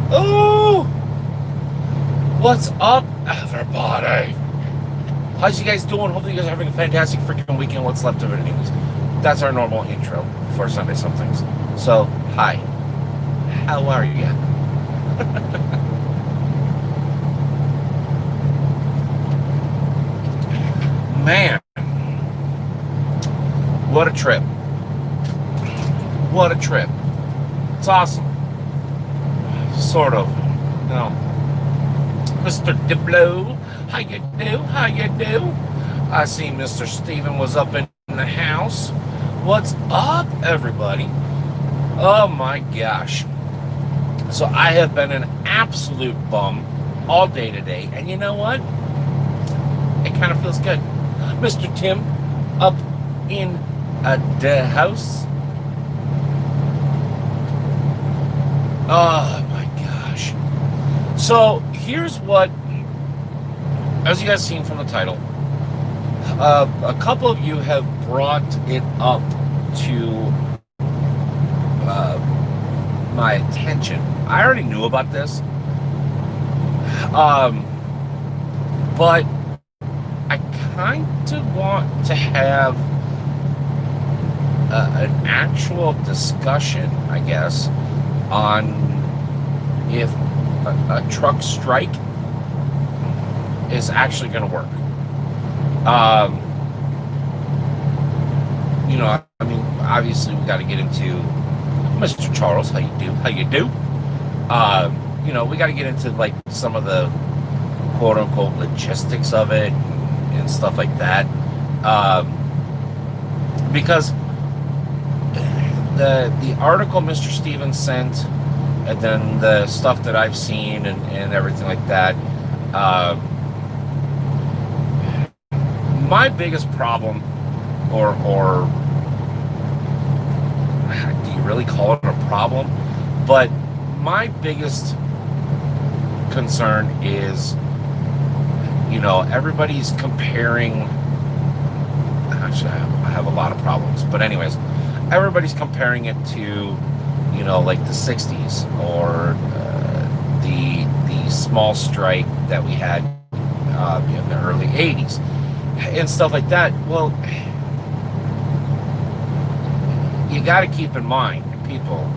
Oh, what's up, everybody? How's you guys doing? Hopefully, you guys are having a fantastic freaking weekend. What's left of it, anyways. That's our normal intro for Sunday Somethings. So, hi. How are you? Man, what a trip. What a trip. It's awesome. Sort of. You know, Mr. Diplo, how you do? How you do? I see Mr. Steven was up in the house. What's up, everybody? Oh my gosh. So I have been an absolute bum all day today. And you know what? It kind of feels good. Mr. Tim up in the house. Oh my gosh. So here's what, as you guys seen from the title, a couple of you have brought it up to my attention. I already knew about this, but I kind of want to have an actual discussion, I guess, on if a truck strike is actually going to work. I mean, obviously we got to get into Mr. Charles. How you do? How you do? We got to get into like some of the quote unquote logistics of it and stuff like that, because the article Mr. Stevens sent, and then the stuff that I've seen and everything like that. My biggest problem, or do you really call it a problem? But my biggest concern is, everybody's comparing. Actually, I have a lot of problems, but anyways, everybody's comparing it to, like the '60s or the small strike that we had in the early '80s and stuff like that. Well, you got to keep in mind, people,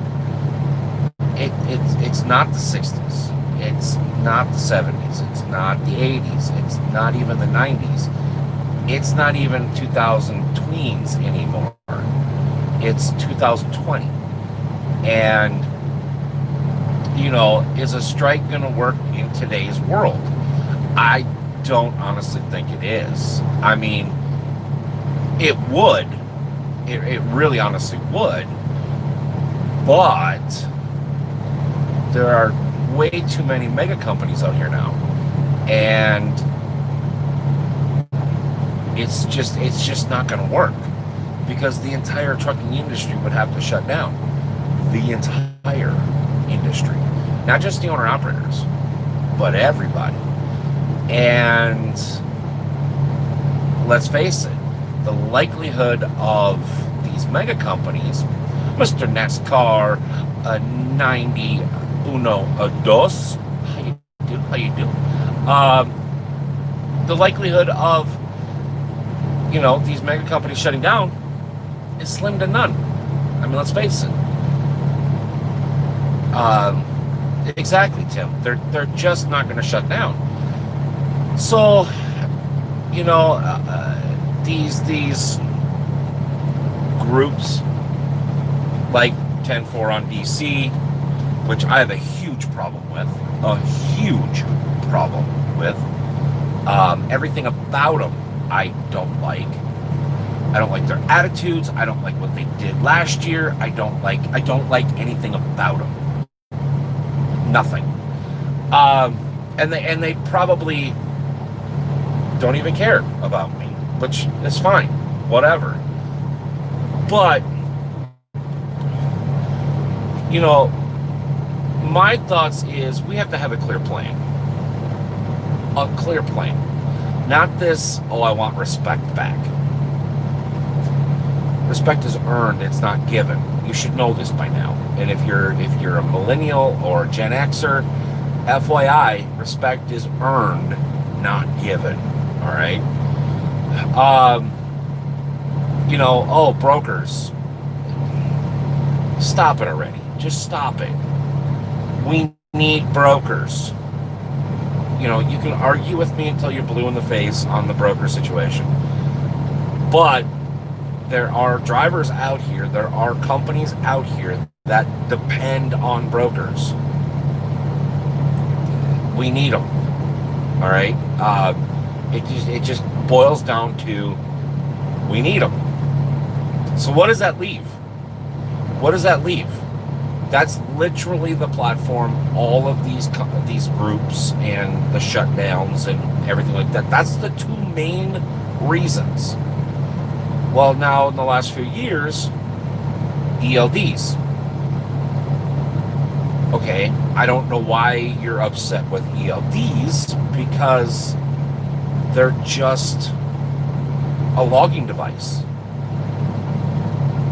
it's not the '60s, it's not the '70s, it's not the '80s, it's not even the '90s, it's not even 2000 tweens anymore. It's 2020. And, is a strike going to work in today's world? I don't honestly think it is. I mean, it would. It really honestly would. But there are way too many mega companies out here now. And it's just not going to work, because the entire trucking industry would have to shut down. The entire industry, not just the owner operators, but everybody. And let's face it, the likelihood of these mega companies, Mr. NASCAR, 90 uno a dos, how you do, the likelihood of these mega companies shutting down is slim to none. I mean, let's face it. Exactly, Tim. They're just not going to shut down. So, these groups like 10-4 on DC, which I have a huge problem with. Everything about them I don't like. I don't like their attitudes. I don't like what they did last year. I don't like anything about them. Nothing. And they probably don't even care about me, which is fine. Whatever. But my thoughts is we have to have a clear plan. A clear plan. Not this, I want respect back. Respect is earned, it's not given. You should know this by now. And if you're a millennial or Gen Xer, FYI, respect is earned, not given. All right. Oh, brokers. Stop it already. Just stop it. We need brokers. You can argue with me until you're blue in the face on the broker situation. But there are drivers out here, there are companies out here that depend on brokers. We need them. All right? It just boils down to we need them. So what does that leave? What does that leave? That's literally the platform all of these groups and the shutdowns and everything like that. That's the two main reasons. Well, now in the last few years, ELDs. Okay, I don't know why you're upset with ELDs, because they're just a logging device.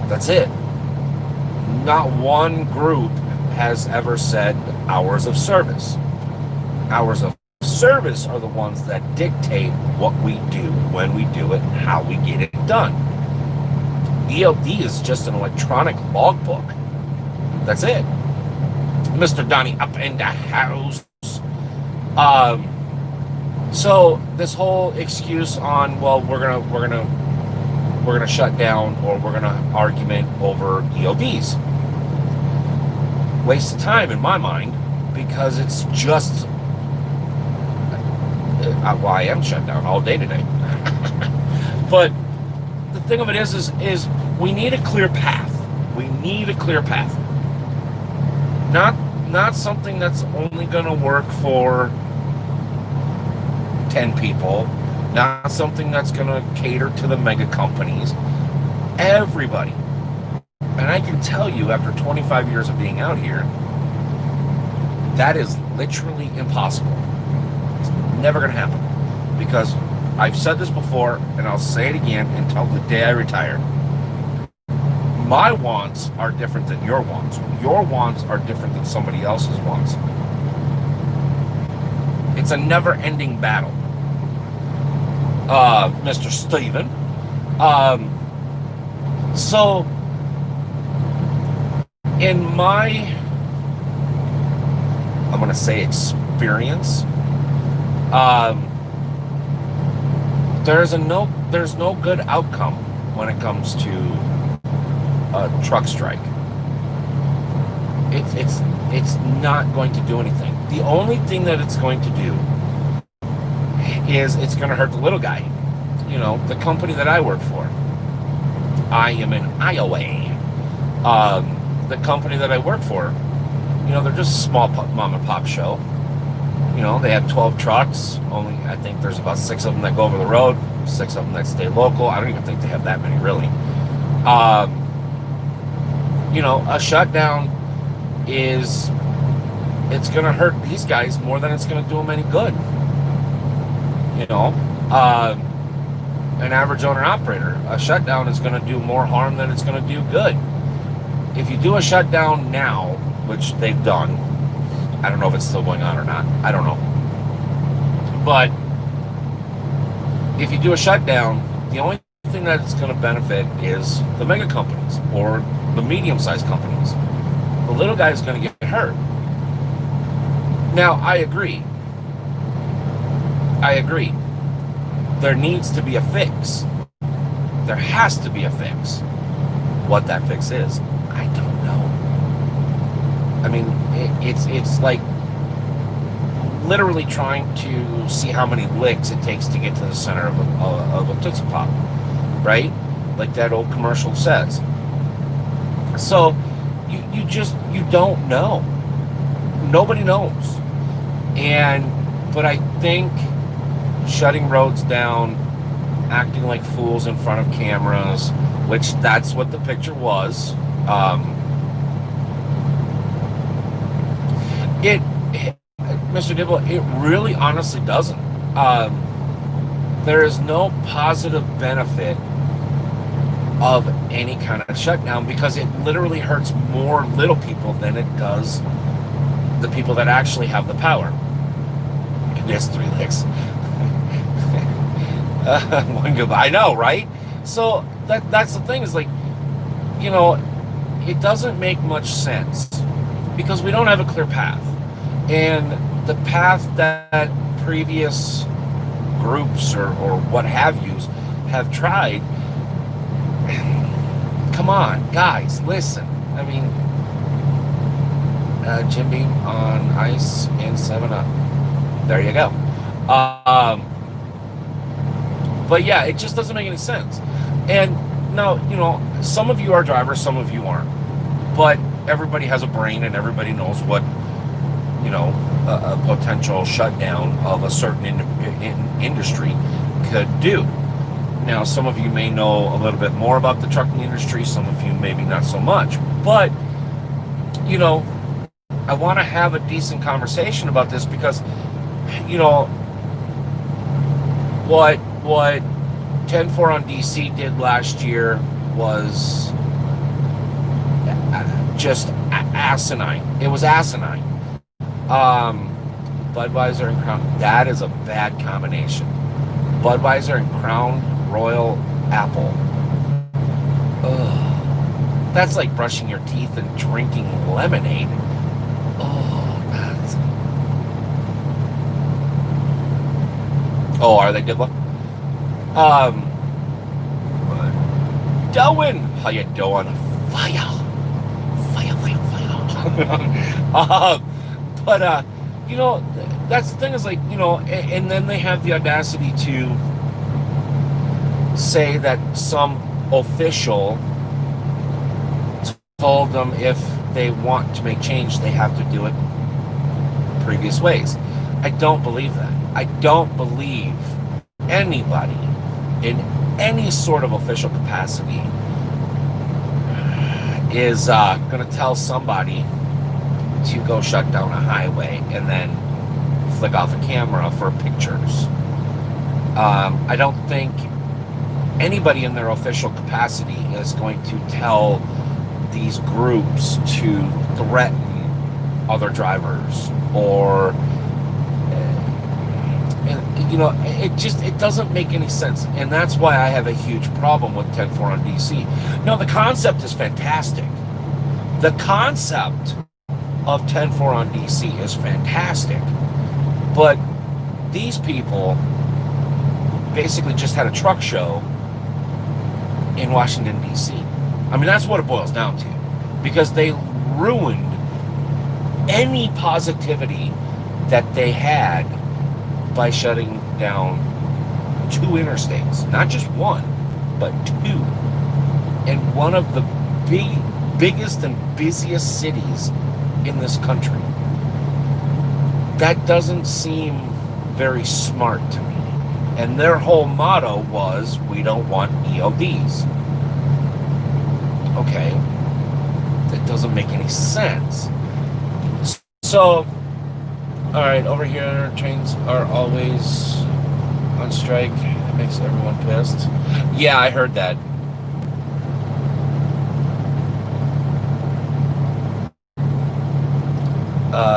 That's it. Not one group has ever said hours of service. Hours of service are the ones that dictate what we do, when we do it, and how we get it done. ELD is just an electronic logbook. That's it. Mr. Donnie up in the house. So this whole excuse on, well, we're gonna shut down, or we're gonna argument over ELDs. Waste of time in my mind, because it's just I am shut down all day today. But the thing of it is we need a clear path. We need a clear path. Not something that's only going to work for 10 people. Not something that's going to cater to the mega companies. Everybody. And I can tell you, after 25 years of being out here, that is literally impossible. It's never going to happen. Because I've said this before, and I'll say it again until the day I retire. My wants are different than your wants. Your wants are different than somebody else's wants. It's a never-ending battle. Mr. Steven. So, in my, I'm going to say experience, there's no good outcome when it comes to a truck strike. It's not going to do anything. The only thing that it's going to do is it's going to hurt the little guy. The company that I work for. I am in Iowa. The company that I work for, they're just a small mom and pop show. They have 12 trucks. Only, I think there's about 6 of them that go over the road, 6 of them that stay local. I don't even think they have that many, really. A shutdown it's going to hurt these guys more than it's going to do them any good. An average owner-operator, a shutdown is going to do more harm than it's going to do good. If you do a shutdown now, which they've done, I don't know if it's still going on or not. I don't know. But if you do a shutdown, the only thing that's going to benefit is the mega companies or the medium-sized companies. The little guy is going to get hurt. Now, I agree. There needs to be a fix. There has to be a fix. What that fix is, I don't know. I mean, it's like literally trying to see how many licks it takes to get to the center of a Tootsie Pop, right? Like that old commercial says. So you don't know. Nobody knows. But I think shutting roads down, acting like fools in front of cameras, which that's what the picture was. Mr. Dibble, it really honestly doesn't. There is no positive benefit of any kind of shutdown, because it literally hurts more little people than it does the people that actually have the power. Yes, 3 licks. One goodbye. I know, right? So that's the thing, is like, you know, it doesn't make much sense because we don't have a clear path. And the path that previous groups or what have yous have tried, come on, guys, listen. I mean, Jim Beam on ice and 7-Up. There you go. But yeah, it just doesn't make any sense. And now, you know, some of you are drivers, some of you aren't. But everybody has a brain, and everybody knows what, you know, a potential shutdown of a certain industry could do. Now, some of you may know a little bit more about the trucking industry, some of you maybe not so much. But, you know, I want to have a decent conversation about this because, you know, what 10-4 on DC did last year was just asinine. It was asinine. Budweiser and Crown, that is a bad combination. Budweiser and Crown Royal Apple. Ugh. That's like brushing your teeth and drinking lemonade. Oh, are they good luck? Darwin, how you doing? Fire. But you know, that's the thing, is like, you know, and then they have the audacity to say that some official told them if they want to make change, they have to do it previous ways. I don't believe that. I don't believe anybody in any sort of official capacity is going to tell somebody to go shut down a highway and then flick off a camera for pictures. I don't think anybody in their official capacity is going to tell these groups to threaten other drivers, or you know, it doesn't make any sense. And that's why I have a huge problem with 10-4 on DC. No, the concept is fantastic. The concept of 10-4 on DC is fantastic. But these people basically just had a truck show in Washington, D.C. I mean, that's what it boils down to. Because they ruined any positivity that they had by shutting down 2 interstates. Not just one, but 2. In one of the biggest and busiest cities in this country. That doesn't seem very smart to me. And their whole motto was, we don't want EODs. Okay. That doesn't make any sense. So, alright, over here, trains are always on strike. It makes everyone pissed. Yeah, I heard that.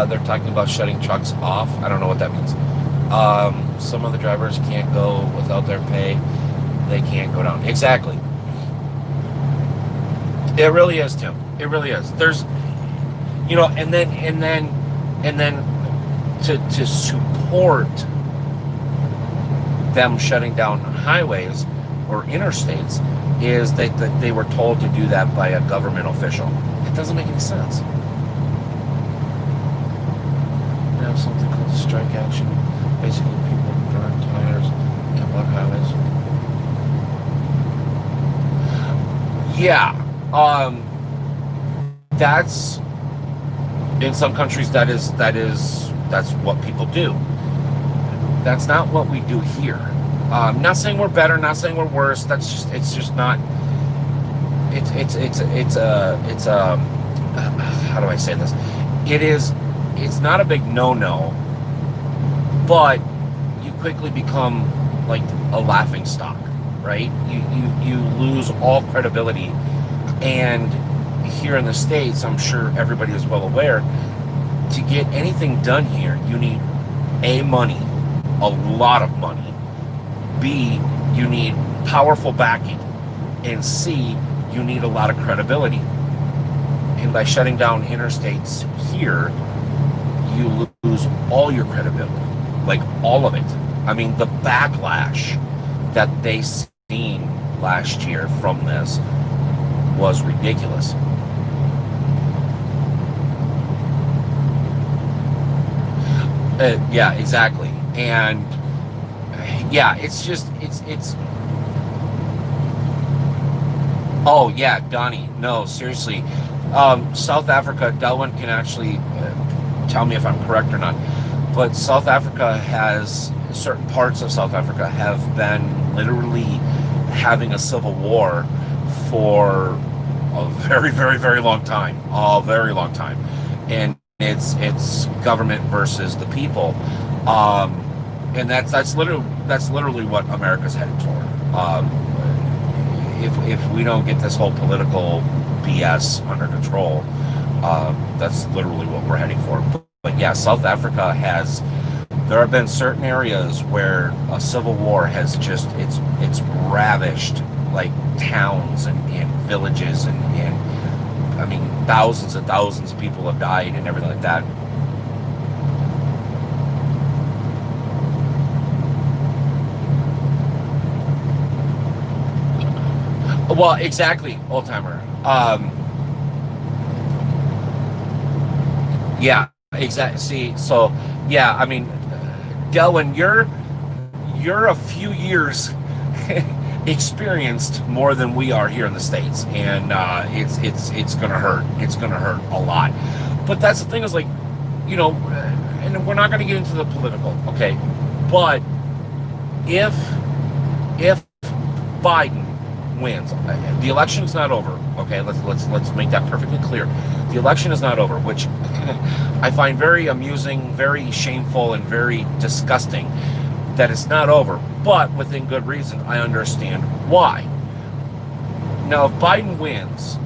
They're talking about shutting trucks off. I don't know what that means. Some of the drivers can't go without their pay. They can't go down. Exactly. It really is, Tim. It really is. There's, you know, and then to support them shutting down highways or interstates is that they were told to do that by a government official. It doesn't make any sense. We have something called strike action. Basically, people burn tires and block highways. Yeah, that's in some countries. That's what people do. That's not what we do here. Not saying we're better, not saying we're worse. It's just not. It's a how do I say this? It's not a big no-no, but you quickly become like a laughing stock. right? You lose all credibility. And here in the States, I'm sure everybody is well aware, to get anything done here, you need A, money, a lot of money. B, you need powerful backing. And C, you need a lot of credibility. And by shutting down interstates here, you lose all your credibility, like all of it. I mean, the backlash that they seen last year from this was ridiculous. Yeah, exactly. And yeah, it's oh yeah, Donnie, no, seriously. South Africa, Delwyn can actually tell me if I'm correct or not, but South Africa has, certain parts of South Africa have been literally having a civil war for a very, very, very long time, a very long time. And it's government versus the people. And that's literally what America's headed for. If we don't get this whole political BS under control, that's literally what we're heading for. But yeah, South Africa has. There have been certain areas where a civil war has just it's ravished like towns and villages and I mean thousands and thousands of people have died and everything like that. Well, exactly, old timer. Yeah, exactly. See, so yeah, I mean, Delwyn, you're a few years experienced more than we are here in the States, and it's gonna hurt. It's gonna hurt a lot. But that's the thing is like, you know, and we're not gonna get into the political, okay? But if if Biden wins, the election's not over. Okay, let's make that perfectly clear. The election is not over, which I find very amusing, very shameful, and very disgusting that it's not over. But within good reason, I understand why. Now, if Biden wins,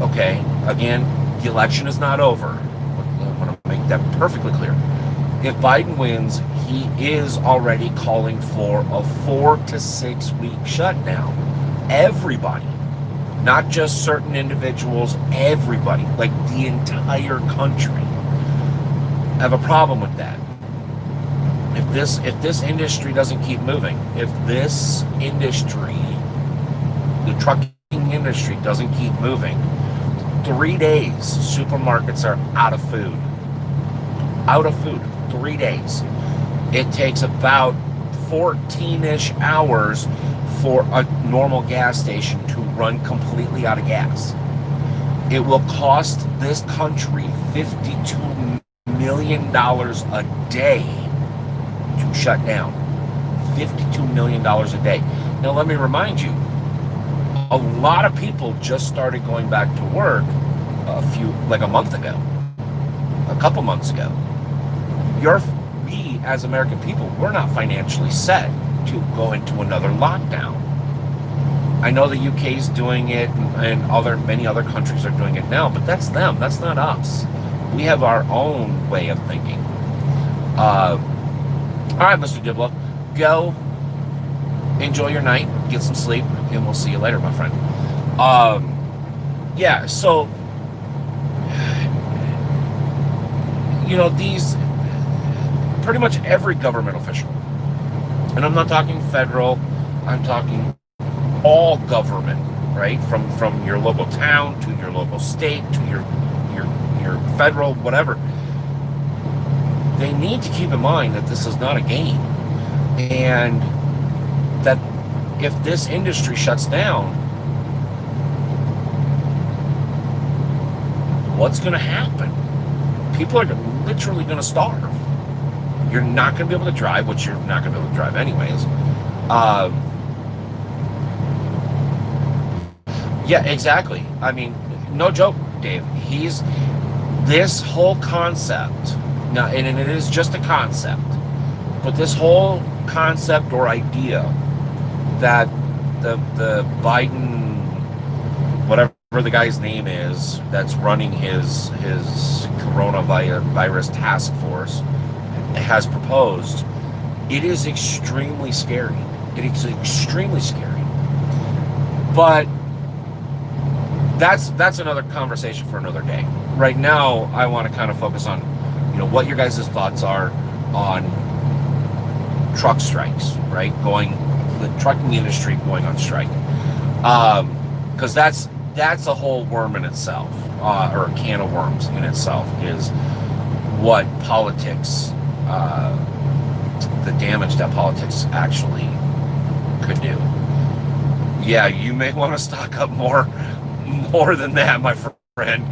okay, again, the election is not over. I want to make that perfectly clear. If Biden wins, he is already calling for a 4 to 6 week shutdown. Everybody, not just certain individuals, everybody, like the entire country, have a problem with that. If this industry doesn't keep moving, if this industry, the trucking industry doesn't keep moving, 3 days supermarkets are out of food. Out of food, 3 days. It takes about 14-ish hours for a normal gas station to run completely out of gas. It will cost this country $52 million a day to shut down. $52 million a day. Now let me remind you, a lot of people just started going back to work a month ago, a couple months ago. We as American people, we're not financially set to go into another lockdown. I know the UK's doing it and many other countries are doing it now, but that's them, that's not us. We have our own way of thinking. All right, Mr. Diblo, go enjoy your night, get some sleep, and we'll see you later, my friend. Yeah, so these pretty much every government official, and I'm not talking federal, I'm talking all government, right? From your local town to your local state to your federal, whatever. They need to keep in mind that this is not a game, and that if this industry shuts down, what's going to happen? People are literally going to starve. You're not going to be able to drive, which you're not going to be able to drive anyways. Yeah, exactly. I mean, no joke, Dave. This whole concept, now, and it is just a concept, but this whole concept or idea that the Biden, whatever the guy's name is, that's running his coronavirus task force, has proposed, it is extremely scary. It is extremely scary. But that's another conversation for another day. Right now, I want to kind of focus on, what your guys' thoughts are on truck strikes, right? The trucking industry going on strike. Because that's a whole worm in itself, or a can of worms in itself, is what politics, the damage that politics actually could do. Yeah, you may want to stock up more than that, my friend.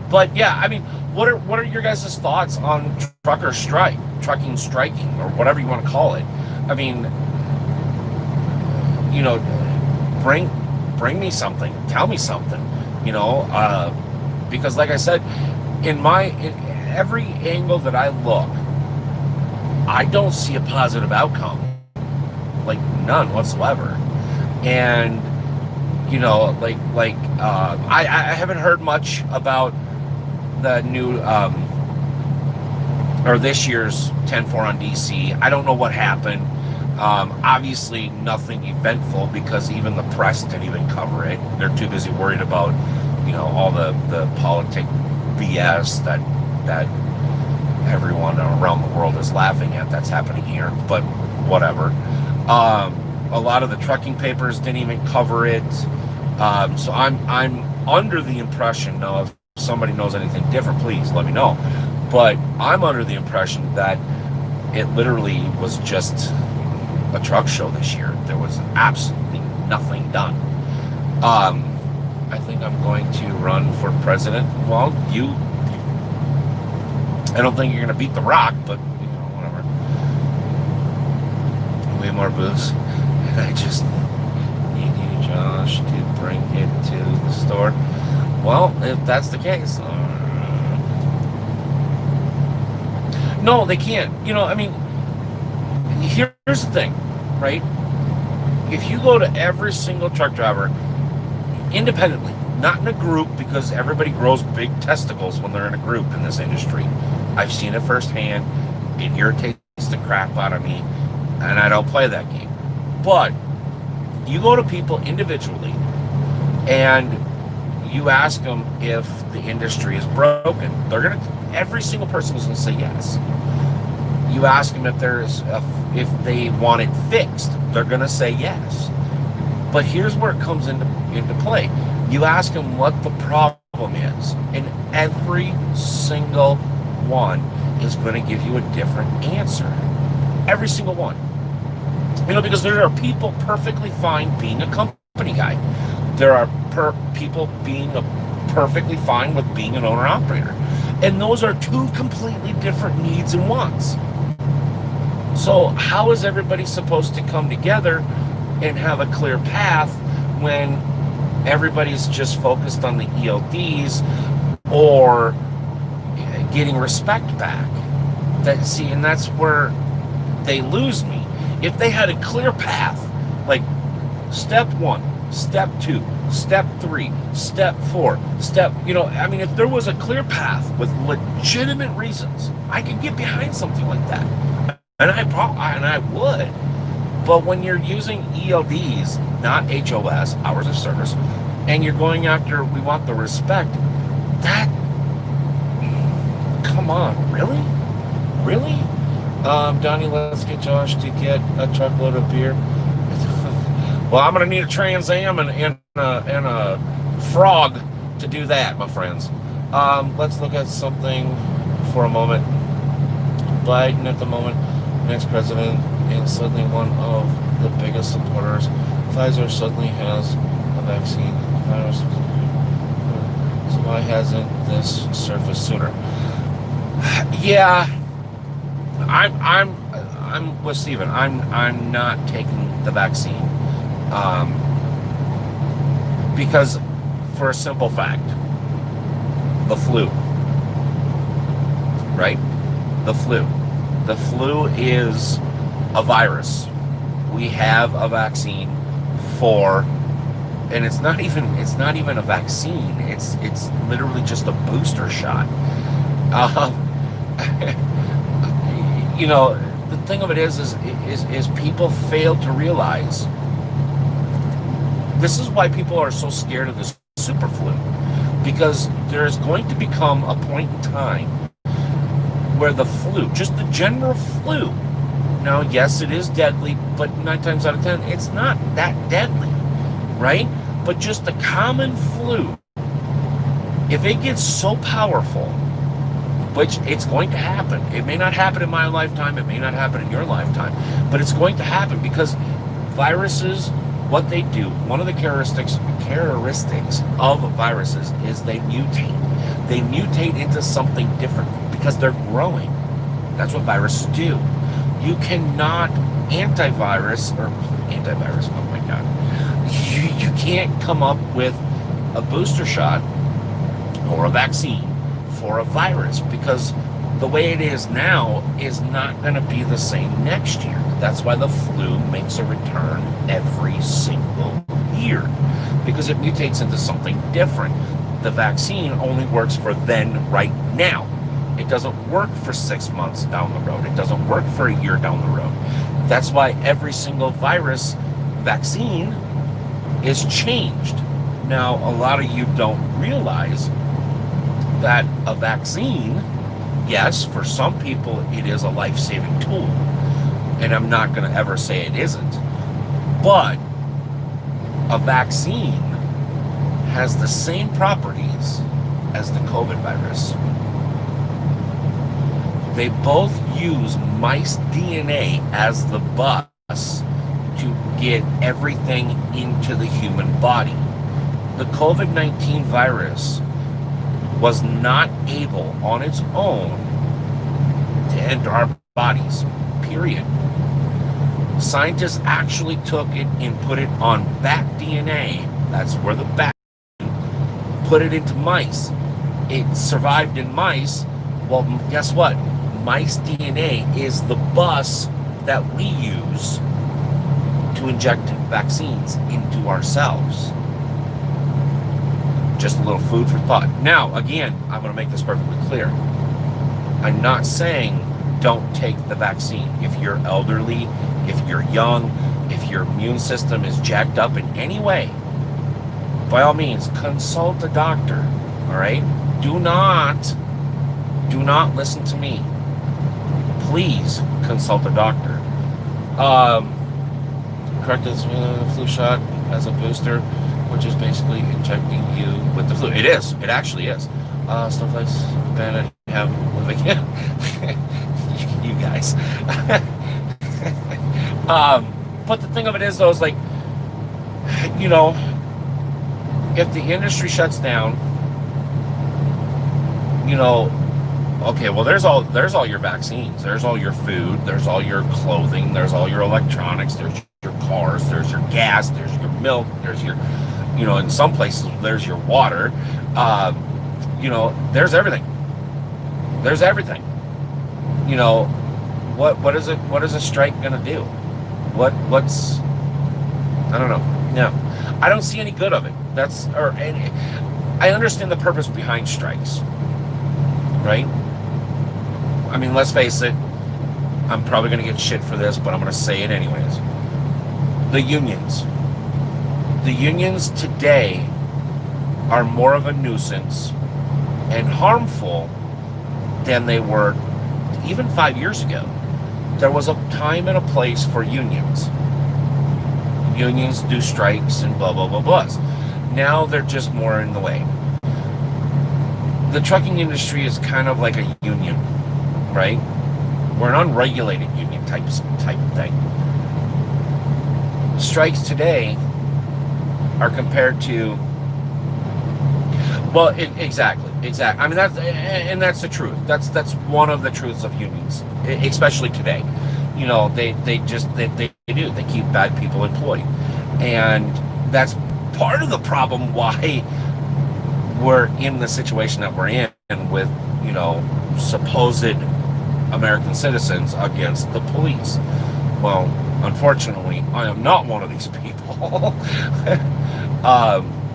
But yeah, I mean, what are your guys' thoughts on trucking striking, or whatever you want to call it? I mean, bring me something, tell me something, because like I said, in every angle that I look, I don't see a positive outcome, like none whatsoever. And I haven't heard much about the new or this year's 10-4 on DC. I don't know what happened. Obviously nothing eventful, because even the press didn't even cover it. They're too busy worried about all the politic BS that everyone around the world is laughing at that's happening here, but whatever. A lot of the trucking papers didn't even cover it. So I'm under the impression, now if somebody knows anything different, please let me know. But I'm under the impression that it literally was just a truck show this year. There was absolutely nothing done. I think I'm going to run for president. Well, I don't think you're going to beat The Rock, but whatever. Way more booze. And I just need you, Josh, to bring it to the store. Well, if that's the case, no, they can't. I mean, here's the thing, right? If you go to every single truck driver independently, not in a group, because everybody grows big testicles when they're in a group in this industry. I've seen it firsthand. It irritates the crap out of me, and I don't play that game. But you go to people individually and you ask them if the industry is broken. Every single person is going to say yes. You ask them if they want it fixed. They're going to say yes. But here's where it comes into play. You ask them what the problem is, and every single one is going to give you a different answer. Every single one. Because there are people perfectly fine being a company guy. There are people being perfectly fine with being an owner-operator. And those are two completely different needs and wants. So how is everybody supposed to come together and have a clear path when everybody's just focused on the ELDs or getting respect back? And that's where they lose me. If they had a clear path, like step 1, step 2, step 3, step 4, if there was a clear path with legitimate reasons, I could get behind something like that. And I would. But when you're using ELDs, not HOS, hours of service, and you're going after, we want the respect, come on, really? Really? Donnie, let's get Josh to get a truckload of beer. Well, I'm going to need a Trans Am and a frog to do that, my friends. Let's look at something for a moment. Biden at the moment, next president, and suddenly one of the biggest supporters. Pfizer suddenly has a vaccine. So why hasn't this surfaced sooner? Yeah, I'm with Steven. I'm not taking the vaccine. Because for a simple fact, the flu, right? The flu is a virus. We have a vaccine for, and it's not even a vaccine. It's literally just a booster shot. Um, the thing of it is people fail to realize this is why people are so scared of this super flu, because there's going to become a point in time where the flu, just the general flu, now yes, it is deadly, but 9 times out of 10 it's not that deadly, right? But just the common flu, if it gets so powerful, which it's going to happen. It may not happen in my lifetime, it may not happen in your lifetime, but it's going to happen because viruses, what they do, one of the characteristics of viruses is they mutate. They mutate into something different because they're growing. That's what viruses do. You cannot antivirus, oh my God. You can't come up with a booster shot or a vaccine for a virus, because the way it is now is not going to be the same next year. That's why the flu makes a return every single year, because it mutates into something different. The vaccine only works for then, right now. It doesn't work for 6 months down the road. It doesn't work for a year down the road. That's why every single virus vaccine is changed. Now, a lot of you don't realize that a vaccine, yes, for some people it is a life-saving tool, and I'm not going to ever say it isn't, but a vaccine has the same properties as the COVID virus. They both use mice DNA as the bus to get everything into the human body. The COVID-19 virus was not able on its own to enter our bodies, period. Scientists actually took it and put it on bat DNA. That's where the bat put it into mice. It survived in mice. Well, guess what? Mice DNA is the bus that we use to inject vaccines into ourselves. Just a little food for thought. Now, again, I'm going to make this perfectly clear. I'm not saying don't take the vaccine. If you're elderly, if you're young, if your immune system is jacked up in any way, by all means, consult a doctor, all right? Do not listen to me. Please consult a doctor. Correct as flu shot as a booster, which is basically injecting you with the flu. It is. It actually is. Snowflakes, bad I have living. You guys. But the thing of it is, though, is like, if the industry shuts down, okay, well, there's all your vaccines, there's all your food, there's all your clothing, there's all your electronics, there's your cars, there's your gas, there's your milk, there's your, in some places there's your water, there's everything. There's everything. What is it? What is a strike gonna do? What's I don't know. No, I don't see any good of it. I understand the purpose behind strikes, right? I mean, let's face it. I'm probably gonna get shit for this, but I'm gonna say it anyways. The unions today are more of a nuisance and harmful than they were even 5 years ago. There was a time and a place for unions. Unions do strikes and blah, blah, blah, blahs. Now they're just more in the way. The trucking industry is kind of like a union, right? We're an unregulated union type thing. Strikes today are compared to, well, exactly. I mean, that's the truth. That's one of the truths of unions, especially today. They do. They keep bad people employed, and that's part of the problem why we're in the situation that we're in with supposed American citizens against the police. Well, Unfortunately, I am not one of these people.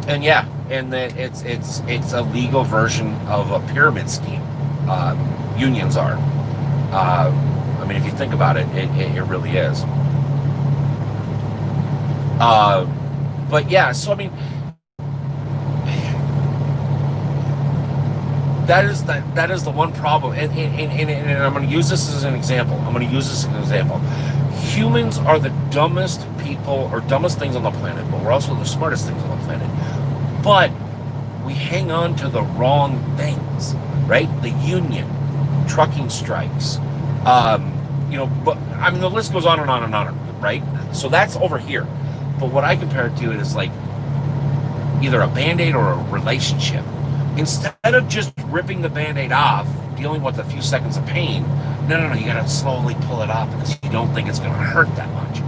And yeah, and then it's a legal version of a pyramid scheme. Unions are. I mean, if you think about it, it really is. Uh, but yeah, so I mean, that is the one problem, and I'm going to use this as an example. Humans are the dumbest people or dumbest things on the planet, but we're also the smartest things on the planet. But we hang on to the wrong things, right? The union, trucking strikes, but I mean the list goes on and on and on, right? So that's over here. But what I compare it to is like either a band-aid or a relationship. Instead of just ripping the band-aid off, dealing with a few seconds of pain, no, you gotta slowly pull it off because you don't think it's gonna hurt that much.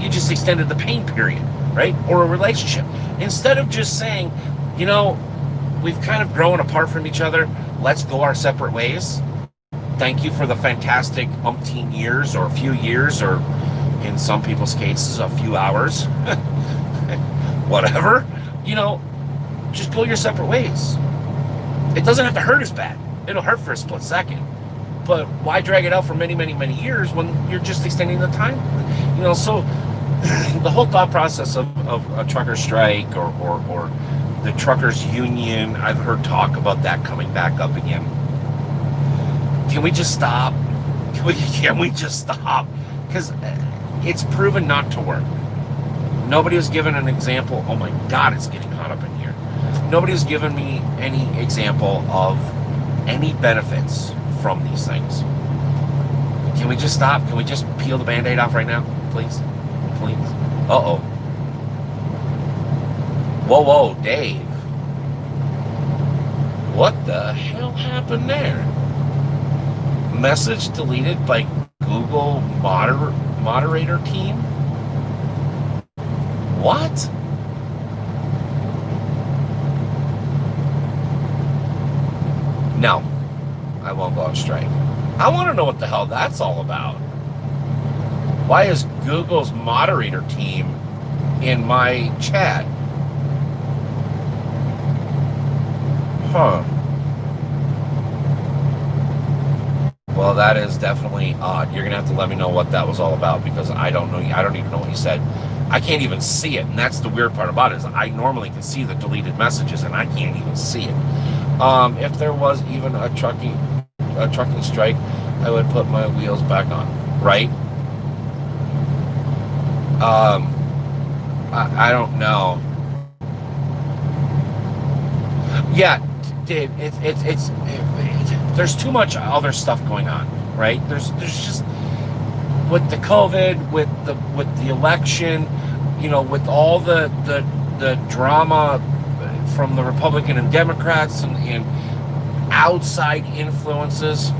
You just extended the pain period, right? Or a relationship. Instead of just saying, we've kind of grown apart from each other, let's go our separate ways. Thank you for the fantastic umpteen years or a few years or in some people's cases, a few hours. Whatever. Just go your separate ways. It doesn't have to hurt as bad. It'll hurt for a split second. But why drag it out for many, many, many years when you're just extending the time? So the whole thought process of a trucker strike or the truckers union, I've heard talk about that coming back up again. Can we just stop? Can we just stop? Because it's proven not to work. Nobody has given an example. Oh my God, it's getting hot up in here. Nobody has given me any example of any benefits from these things. Can we just stop? Can we just peel the Band-Aid off right now? Please? Please? Uh-oh. Whoa, Dave. What the hell happened there? Message deleted by Google moderator team? What? No, I won't go on strike. I want to know what the hell that's all about. Why is Google's moderator team in my chat? Huh. Well, that is definitely odd. You're going to have to let me know what that was all about because I don't know. I don't even know what you said. I can't even see it. And that's the weird part about it is I normally can see the deleted messages and I can't even see it. If there was even a trucking strike, I would put my wheels back on, right? I don't know. Yeah, Dave, it's there's too much other stuff going on, right? There's just with the COVID, with the election, with all the drama from the Republican and Democrats and outside influences.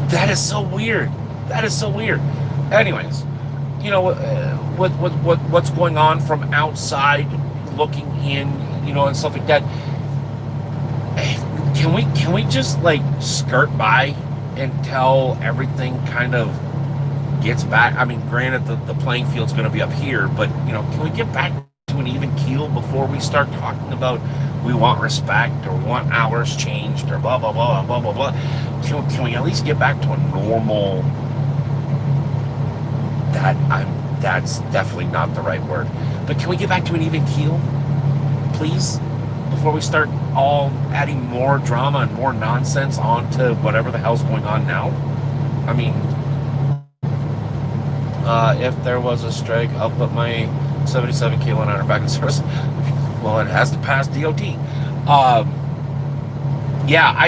That is so weird. Anyways, with what's going on from outside looking in, and stuff like that. Can we just like skirt by until everything kind of gets back? I mean, granted, the playing field's going to be up here, but can we get back to an even keel before we start talking about we want respect or we want hours changed or blah blah blah blah blah blah? Can we at least get back to a normal? That's definitely not the right word, but can we get back to an even keel, please? Before we start all adding more drama and more nonsense onto whatever the hell's going on now. I mean, if there was a strike, I'll put my 77 kilo-an-hour back in service. Well, it has to pass DOT. Yeah,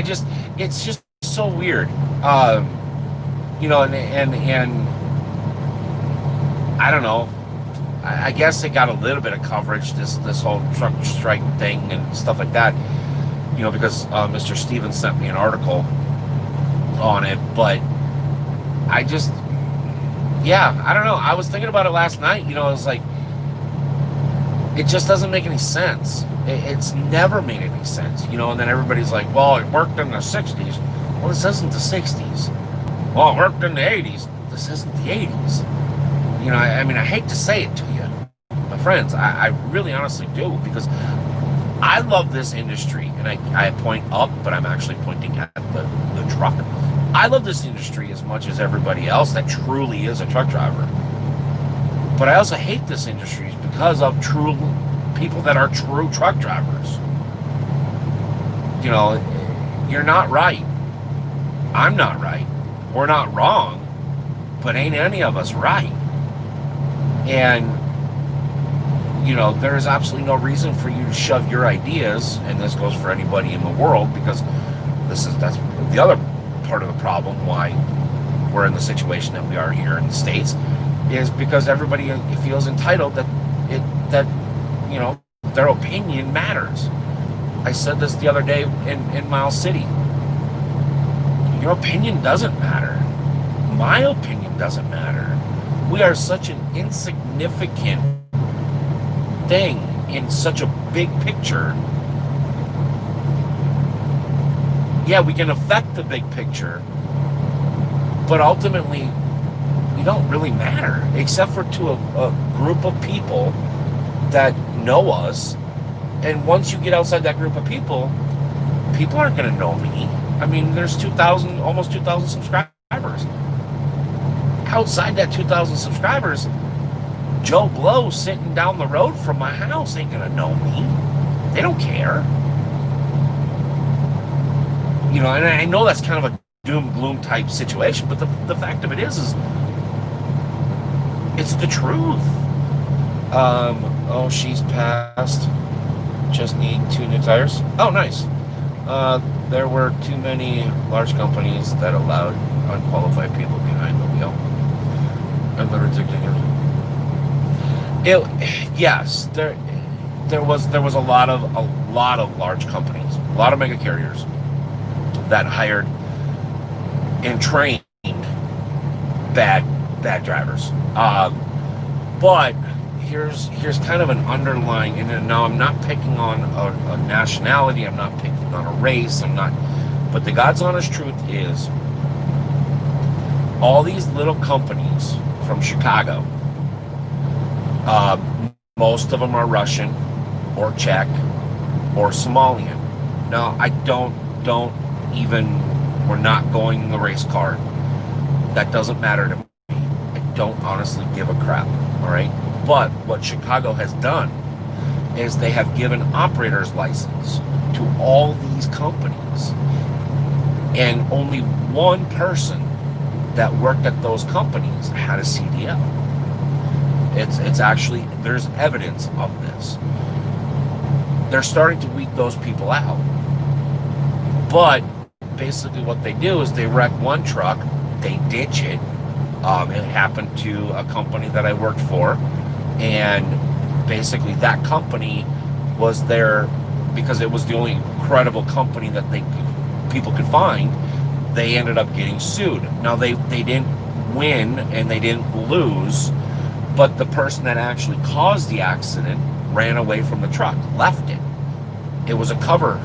it's just so weird. And I don't know. I guess it got a little bit of coverage, this whole truck strike thing and stuff like that, because Mr. Stevens sent me an article on it, but I don't know. I was thinking about it last night, I was like, it just doesn't make any sense. It's never made any sense, and then everybody's like, well, it worked in the 60s. Well, this isn't the 60s. Well, it worked in the 80s. This isn't the 80s. You know, I mean, I hate to say it to you, my friends. I really honestly do, because I love this industry, and I point up, but I'm actually pointing at the truck. I love this industry as much as everybody else that truly is a truck driver. But I also hate this industry because of true people that are true truck drivers. You know, you're not right. I'm not right. We're not wrong, but ain't any of us right. And, you know, there is absolutely no reason for you to shove your ideas, and this goes for anybody in the world, because that's the other part of the problem why we're in the situation that we are here in the States, is because everybody feels entitled that you know, their opinion matters. I said this the other day in Miles City. Your opinion doesn't matter. My opinion doesn't matter. We are such an insignificant thing in such a big picture. Yeah, we can affect the big picture, but ultimately we don't really matter, except for to a group of people that know us. And once you get outside that group of people, people aren't going to know me. I mean, there's almost 2,000 subscribers. Outside that 2,000 subscribers, Joe Blow sitting down the road from my house ain't going to know me. They don't care. You know, and I know that's kind of a doom gloom type situation, but the fact of it is it's the truth. Oh, she's passed. Just need 2 new tires. Oh, nice. There were too many large companies that allowed unqualified people behind the wheel. Yes, there was a lot of large companies, a lot of mega carriers that hired and trained bad drivers. But here's kind of an underlying, and now I'm not picking on a nationality, I'm not picking on a race, but the God's honest truth is, all these little companies from Chicago, most of them are Russian or Czech or Somalian. Now, we're not going the race card. That doesn't matter to me. I don't honestly give a crap, all right? But what Chicago has done is they have given operator's license to all these companies. And only one person that worked at those companies had a CDL. It's actually, there's evidence of this. They're starting to weed those people out. But basically what they do is they wreck one truck, they ditch it. It happened to a company that I worked for, and basically that company was there because it was the only credible company that people could find. They ended up getting sued. Now they didn't win and they didn't lose, but the person that actually caused the accident ran away from the truck, left it. It was a cover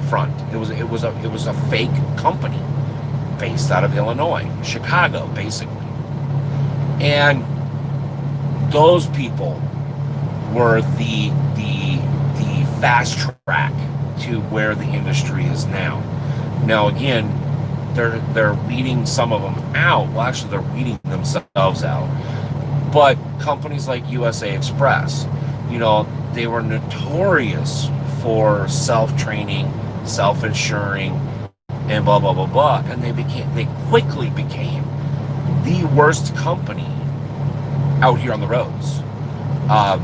front. It was a fake company based out of Illinois, Chicago, basically. And those people were the fast track to where the industry is now. Now again, they're weeding some of them out. Well, actually, they're weeding themselves out. But companies like USA Express, you know, they were notorious for self-training, self-insuring, and blah blah blah blah. And they quickly became the worst company out here on the roads.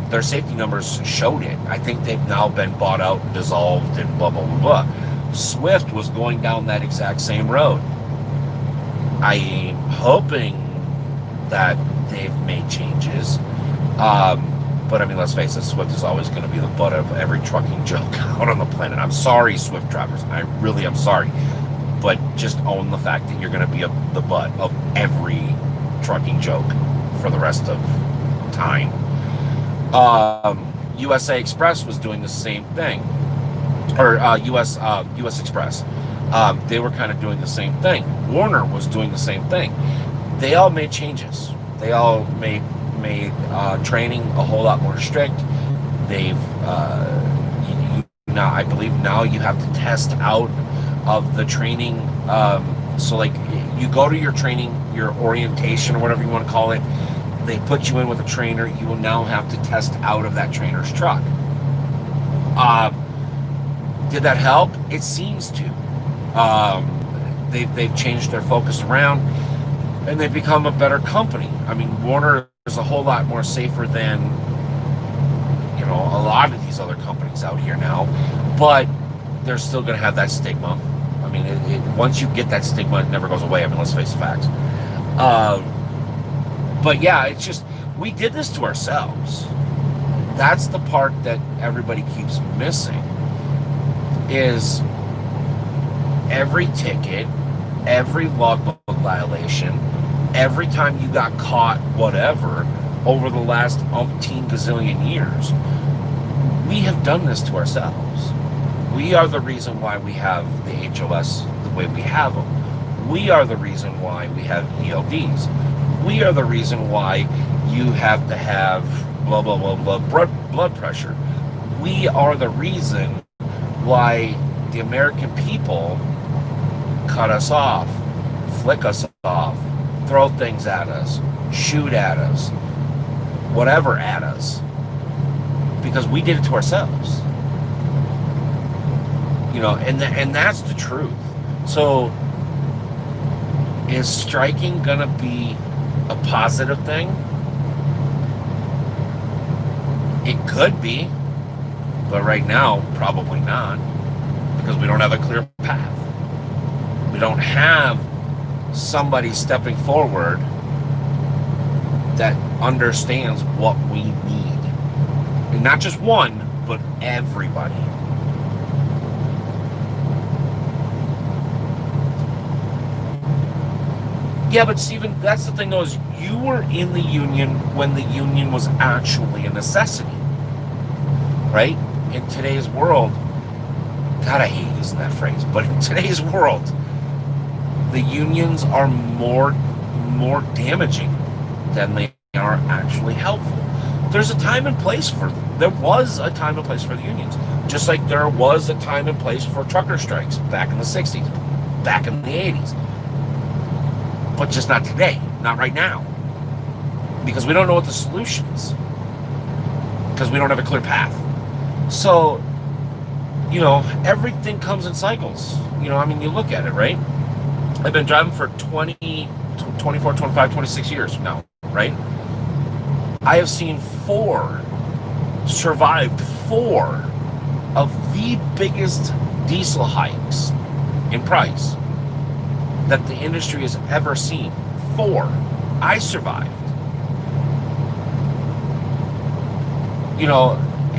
Their safety numbers showed it. I think they've now been bought out and dissolved and blah blah blah blah. Swift was going down that exact same road. I'm hoping that they've made changes. But I mean, let's face it, Swift is always going to be the butt of every trucking joke out on the planet. I'm sorry, Swift drivers. I really am sorry. But just own the fact that you're going to be the butt of every trucking joke for the rest of time. USA Express was doing the same thing. Or US Express. They were kind of doing the same thing. Warner was doing the same thing. They all made changes. They all made training a whole lot more strict. They've now, I believe now you have to test out of the training. So like you go to your training, your orientation or whatever you want to call it. They put you in with a trainer. You will now have to test out of that trainer's truck. Did that help? It seems to. They've changed their focus around, and they've become a better company. I mean, Warner is a whole lot more safer than a lot of these other companies out here now, but they're still going to have that stigma. I mean, once you get that stigma, it never goes away. I mean, let's face the facts. But yeah, it's just, we did this to ourselves. That's the part that everybody keeps missing, is every ticket, every logbook violation, every time you got caught, whatever, over the last umpteen gazillion years, we have done this to ourselves. We are the reason why we have the HOS the way we have them. We are the reason why we have ELDs. We are the reason why you have to have blah, blah, blah, blah, blood pressure. We are the reason why the American people cut us off, flick us off, throw things at us, shoot at us, whatever at us, because we did it to ourselves. And that's the truth. So is striking gonna be a positive thing? It could be, but right now probably not, because we don't have a clear path. We don't have somebody stepping forward that understands what we need, and not just one, but everybody. Yeah, but Stephen, that's the thing though, is you were in the union when the union was actually a necessity, right? In today's world, God, I hate using that phrase, but in today's world, the unions are more damaging than they are actually helpful. There was a time and place for the unions, just like there was a time and place for trucker strikes back in the 60s, back in the 80s. But just not today, not right now. Because we don't know what the solution is. Because we don't have a clear path. So, everything comes in cycles. I mean, you look at it, right? I've been driving for 20, 24, 25, 26 years now, right? I have survived four of the biggest diesel hikes in price that the industry has ever seen. 4. I survived.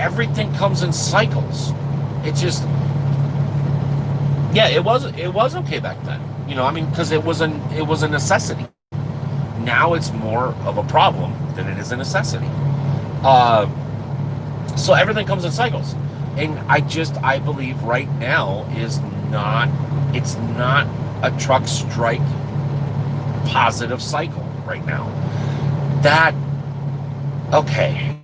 Everything comes in cycles. It just, yeah, it was okay back then. Because it was a necessity. Now it's more of a problem than it is a necessity. So everything comes in cycles, and I believe right now it's not a truck strike positive cycle right now. Okay.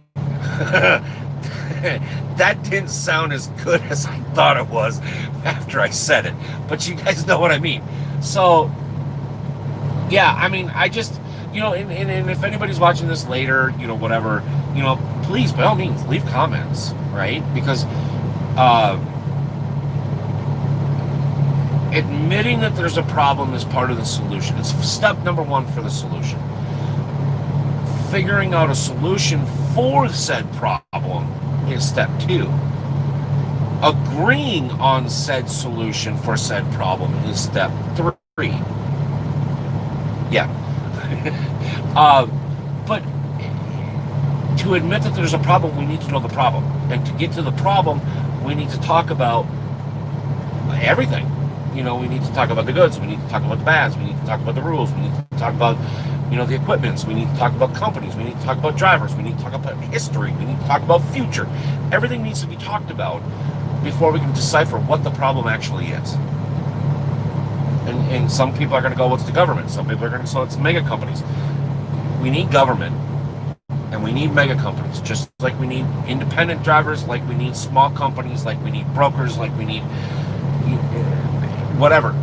That didn't sound as good as I thought it was after I said it, but you guys know what I mean. So yeah, I mean, I just, and if anybody's watching this later, whatever, please, by all means, leave comments, right? Because admitting that there's a problem is part of the solution. It's step number 1 for the solution. Figuring out a solution for said problem is step 2. Agreeing on said solution for said problem is step 3. Yeah. But to admit that there's a problem, we need to know the problem. And to get to the problem, we need to talk about everything. We need to talk about the goods, we need to talk about the bads, we need to talk about the rules, we need to talk about, the equipments, we need to talk about companies, we need to talk about drivers, we need to talk about history, we need to talk about future. Everything needs to be talked about before we can decipher what the problem actually is. And some people are going to go, what's the government? Some people are going to go, it's mega companies. We need government, and we need mega companies, just like we need independent drivers, like we need small companies, like we need brokers, like we need whatever.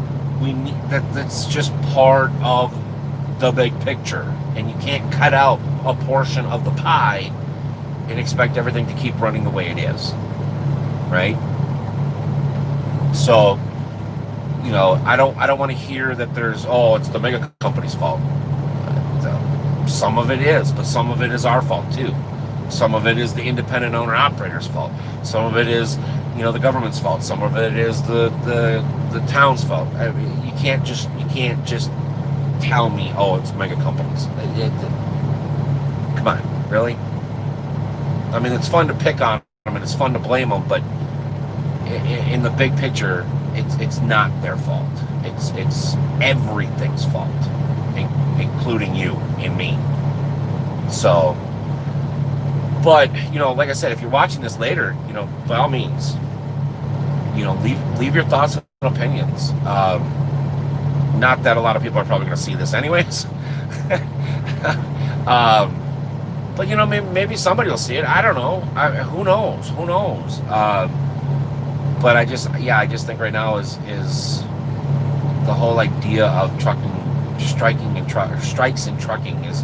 We need that's just part of the big picture, and you can't cut out a portion of the pie and expect everything to keep running the way it is, right? So, I don't want to hear that it's the mega company's fault. Some of it is, but some of it is our fault too. Some of it is the independent owner operator's fault. Some of it is, the government's fault. Some of it is the town's fault. I mean, you can't just tell me, it's mega companies. Come on, really? I mean, it's fun to pick on them and it's fun to blame them, but in the big picture, it's not their fault. It's everything's fault, including you and me. So, but like I said, if you're watching this later, by all means, leave your thoughts and opinions. Not that a lot of people are probably going to see this anyways. But maybe somebody will see it. I don't know. Who knows? But I just think right now is the whole idea of striking and strikes in trucking is,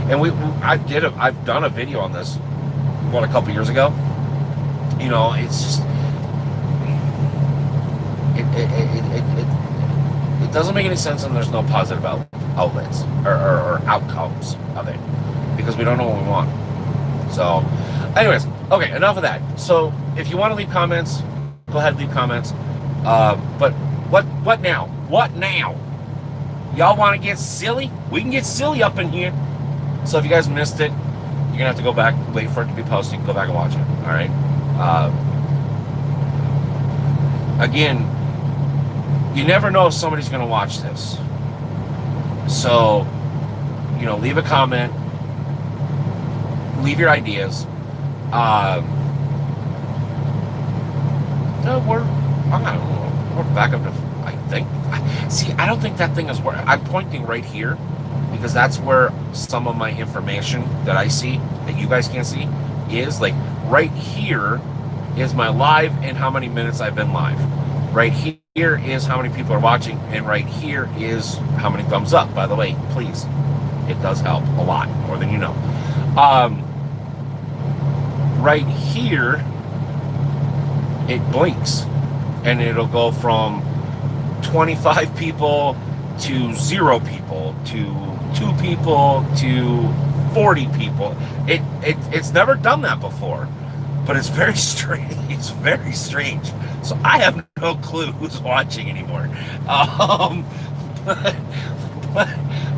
and I've done a video on this a couple years ago. It's just it doesn't make any sense, and there's no positive outlets or outcomes of it, because we don't know what we want. So, anyways, okay, enough of that. So, if you want to leave comments, go ahead and leave comments. But what now? What now? Y'all want to get silly? We can get silly up in here. So if you guys missed it, you're gonna have to go back, wait for it to be posted, go back and watch it. All right. Again, you never know if somebody's gonna watch this. So, leave a comment, leave your ideas. We're back up to, I think. See, I don't think that thing is where I'm pointing right here, because that's where some of my information that I see that you guys can't see is. Like right here is my live and how many minutes I've been live. Right here is how many people are watching, and right here is how many thumbs up. By the way, please, it does help a lot, more than you know. Right here, it blinks, and it'll go from 25 people to 0 people to 2 people to 40 people. It's never done that before, but it's very strange. It's very strange. So I have no clue who's watching anymore.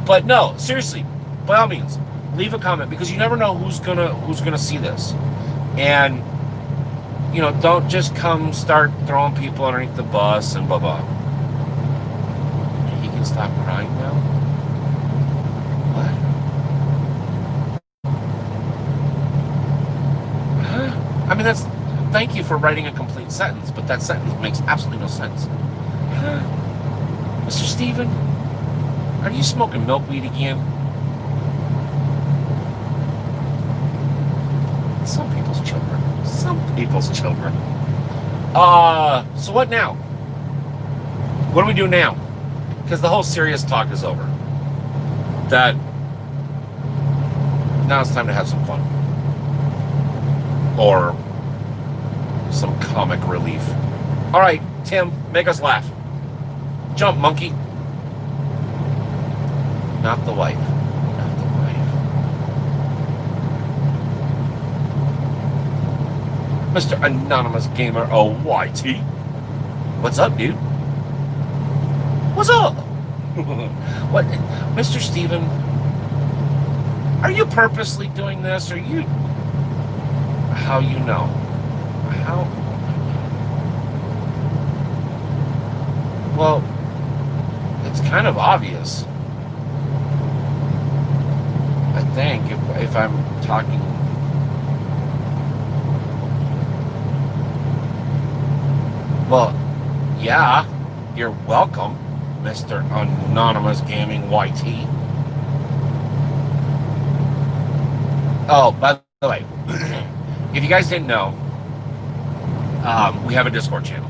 But no, seriously, by all means, leave a comment, because you never know who's gonna see this, and don't just come start throwing people underneath the bus and blah blah. He can stop crying now? What? Huh? I mean, thank you for writing a complete sentence, but that sentence makes absolutely no sense. Huh? Mr. Steven, are you smoking milkweed again? Some people's children. So what now? What do we do now? Because the whole serious talk is over. Now it's time to have some fun. Or some comic relief. All right, Tim, make us laugh. Jump, monkey. Not the wife. Mr. Anonymous Gamer OYT. What's up, dude? What's up? What, Mr. Steven? Are you purposely doing this? Or you? How you know? How? Well, it's kind of obvious. I think if I'm talking. Well, yeah, you're welcome. Mr. Anonymous Gaming YT. Oh, by the way, if you guys didn't know, we have a Discord channel.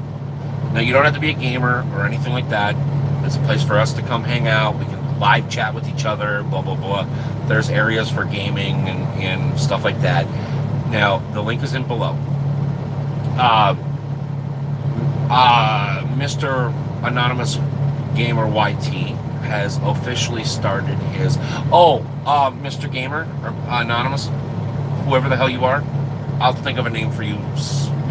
Now, you don't have to be a gamer or anything like that. It's a place for us to come hang out. We can live chat with each other, blah, blah, blah. There's areas for gaming and stuff like that. Now, the link is in below. Mr. Anonymous Gamer YT has officially started his... Mr. Gamer, or Anonymous, whoever the hell you are, I'll think of a name for you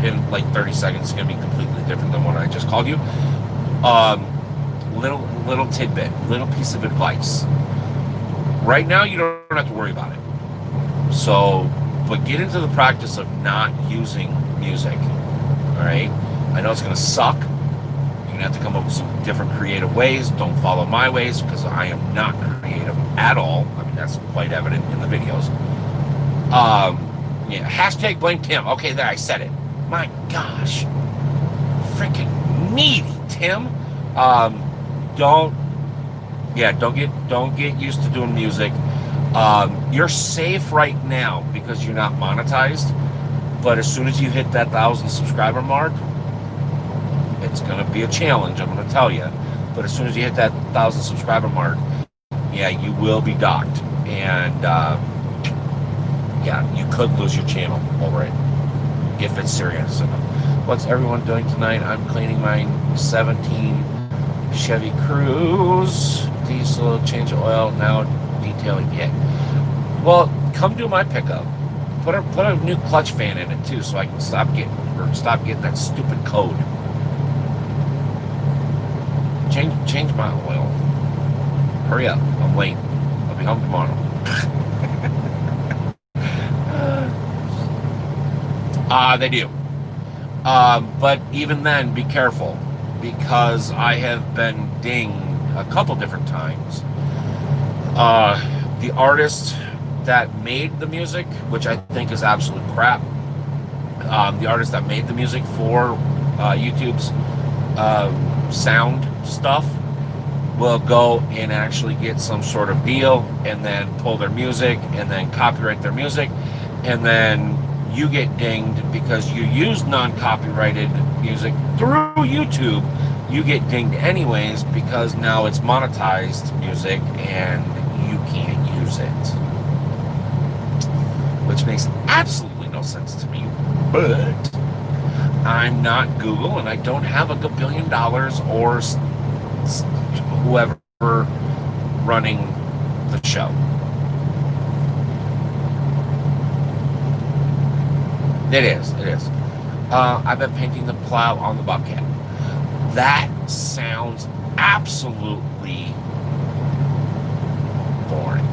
in like 30 seconds. It's going to be completely different than what I just called you. Little tidbit, little piece of advice. Right now, you don't have to worry about it. So, but get into the practice of not using music. All right? I know it's going to suck. You're going to have to come up with some different creative ways. Don't follow my ways because I am not creative at all. I mean, that's quite evident in the videos. Yeah, hashtag blame Tim. Okay, there, I said it. My gosh. Freaking needy, Tim. Don't get used to doing music. You're safe right now because you're not monetized. But as soon as you hit that 1,000 subscriber mark, it's going to be a challenge, I'm going to tell you. But as soon as you hit that 1,000 subscriber mark, yeah, you will be docked. And, yeah, you could lose your channel over it if it's serious enough. What's everyone doing tonight? I'm cleaning my 17 Chevy Cruze. Diesel, change of oil, now detailing it. Well, come do my pickup. Put a new clutch fan in it too, so I can stop getting that stupid code. Change my oil. Hurry up, I'm late. I'll be home tomorrow. They do. But even then, be careful, because I have been dinged a couple different times. The artist that made the music, which I think is absolute crap, the artist that made the music for YouTube's sound stuff will go and actually get some sort of deal and then pull their music and then copyright their music, and then you get dinged because you use non-copyrighted music through YouTube. You get dinged anyways because now it's monetized music and you can't use it, which makes absolutely no sense to me. But I'm not Google and I don't have $1 billion or whoever running the show. It is. I've been painting the plow on the Bobcat. That sounds absolutely boring.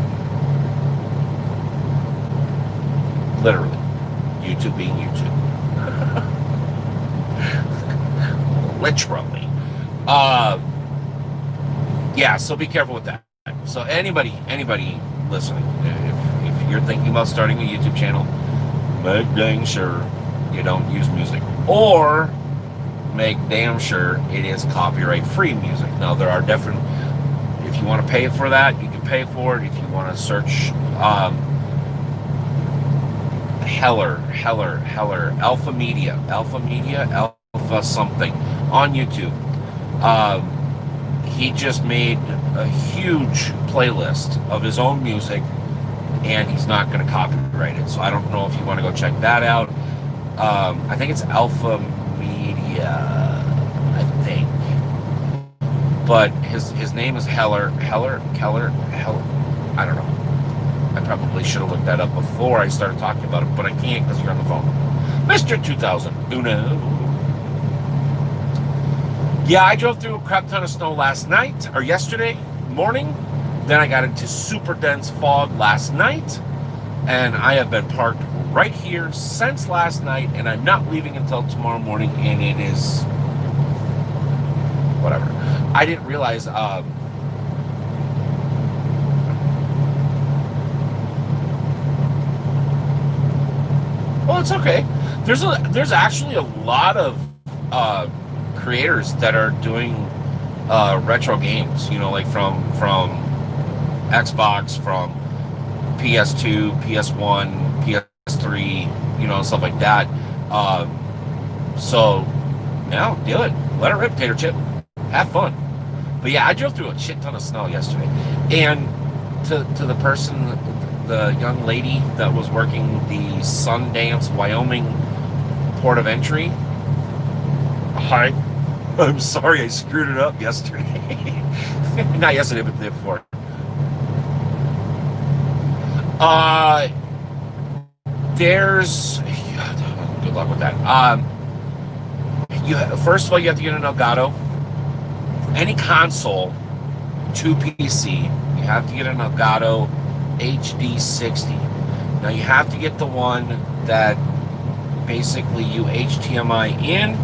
Literally. YouTube being YouTube. Literally. Yeah, so be careful with that. So anybody listening, if you're thinking about starting a YouTube channel, make dang sure you don't use music, or make damn sure it is copyright free music. Now there are different, if you want to pay for that, you can pay for it. If you want to search Alpha Media, Alpha something on YouTube. He just made a huge playlist of his own music, and he's not going to copyright it. So I don't know if you want to go check that out. I think it's Alpha Media, I think. But his name is Heller. I don't know. I probably should have looked that up before I started talking about it, but I can't because you're on the phone. Mr. 2000, Uno. Yeah, I drove through a crap ton of snow last night, or yesterday morning. Then I got into super dense fog last night, and I have been parked right here since last night, and I'm not leaving until tomorrow morning, and it is whatever. I didn't realize well, it's okay. There's actually a lot of creators that are doing retro games, you know, like from Xbox, from PS2, PS1, PS3, you know, stuff like that. So, now do it. Let it rip, Tater Chip. Have fun. But yeah, I drove through a shit ton of snow yesterday. And to the person, the young lady that was working the Sundance, Wyoming port of entry, hi. I'm sorry I screwed it up yesterday. Not yesterday, but the day before. There's good luck with that. You first of all, you have to get an Elgato. Any console to PC, you have to get an Elgato HD60. Now you have to get the one that basically you HDMI in,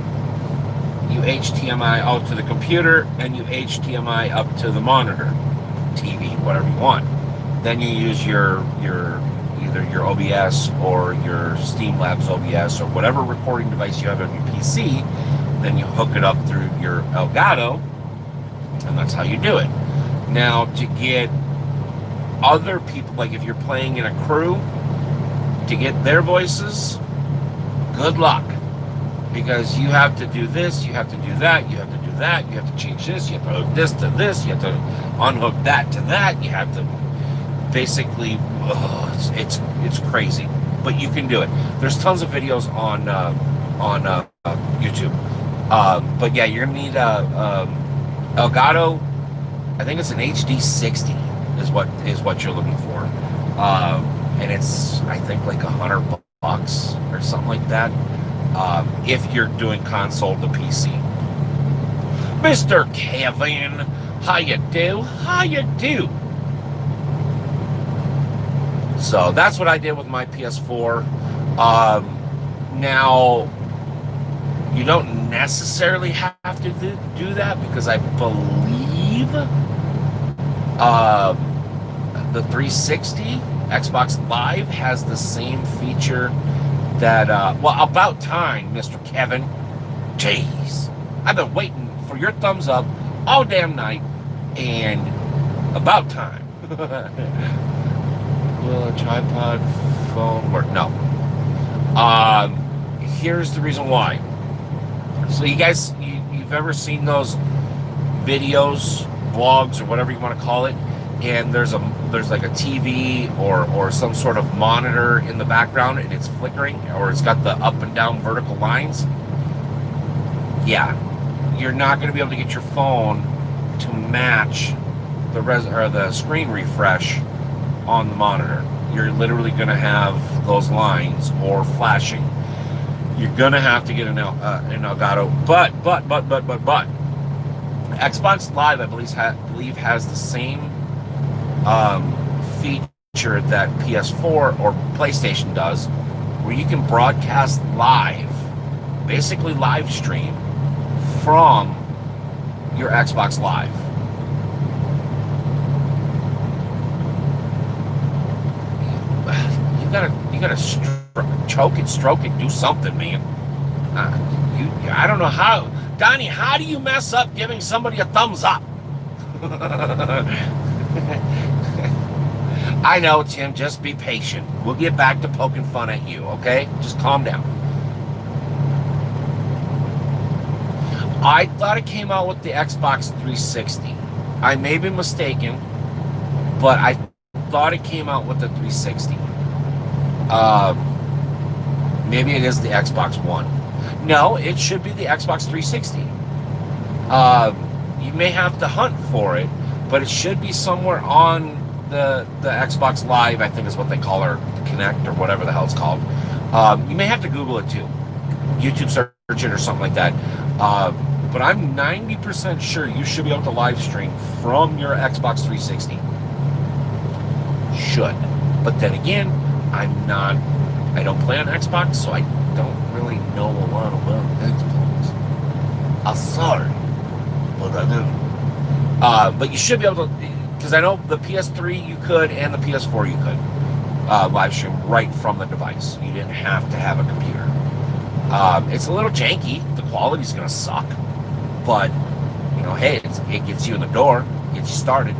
you HDMI out to the computer, and you HDMI up to the monitor, TV, whatever you want. Then you use your either your OBS or your Streamlabs OBS or whatever recording device you have on your PC. Then you hook it up through your Elgato, and that's how you do it. Now, to get other people, like if you're playing in a crew, to get their voices, good luck. Because you have to do this, you have to do that, you have to do that, you have to change this, you have to hook this to this, you have to unhook that to that, you have to basically, it's crazy. But you can do it. There's tons of videos on YouTube. But yeah, you're gonna need Elgato. I think it's an HD60 is what you're looking for, and it's I think like $100 or something like that. If you're doing console to PC. Mr. Kevin, how you do? How you do? So that's what I did with my PS4. Now, you don't necessarily have to do that because I believe the 360 Xbox Live has the same feature that, well, about time, Mr. Kevin. Jeez. I've been waiting for your thumbs up all damn night, and about time. Will a tripod phone work? No. Here's the reason why. So you guys, you've ever seen those videos, vlogs, or whatever you want to call it, and there's like a TV or some sort of monitor in the background, and it's flickering, or it's got the up and down vertical lines? Yeah, you're not going to be able to get your phone to match the screen refresh on the monitor. You're literally going to have those lines or flashing. You're going to have to get an Elgato, but Xbox Live, I believe has the same feature that PS4 or PlayStation does, where you can broadcast live, basically live stream from your Xbox Live. You gotta choke it, stroke it, do something, man. I don't know how, Donnie. How do you mess up giving somebody a thumbs up? I know, Tim. Just be patient. We'll get back to poking fun at you, okay? Just calm down. I thought it came out with the Xbox 360. I may be mistaken, but I thought it came out with the 360. Maybe it is the Xbox One. No, it should be the Xbox 360. You may have to hunt for it, but it should be somewhere on the Xbox Live, I think is what they call it, or Connect, or whatever the hell it's called. You may have to Google it too. YouTube search it or something like that. But I'm 90% sure you should be able to live stream from your Xbox 360. Should. But then again, I don't play on Xbox, so I don't really know a lot about Xbox. I'm sorry, but I do. But you should be able to, because I know the PS3 you could, and the PS4 you could live stream right from the device. You didn't have to have a computer. It's a little janky. The quality's going to suck. But Hey, it gets you in the door, gets you started.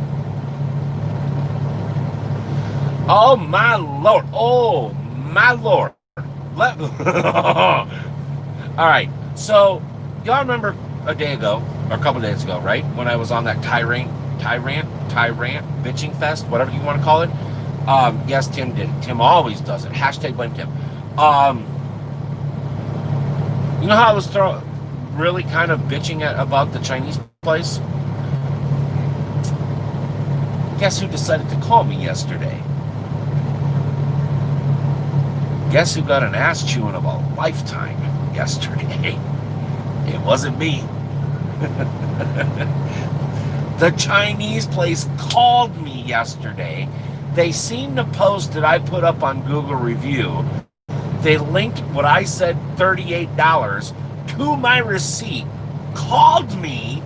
Oh my lord! Oh my lord! All right. So y'all remember a day ago, or a couple days ago, right? When I was on that tyrant, bitching fest, whatever you want to call it. Yes, Tim did it. Tim always does it. Hashtag blame Tim. Um, you know how I was really kind of bitching about the Chinese place? Guess who decided to call me yesterday? Guess who got an ass chewing of a lifetime yesterday? It wasn't me. The Chinese place called me yesterday. They seen the post that I put up on Google Review. They linked what I said, $38, to my receipt, called me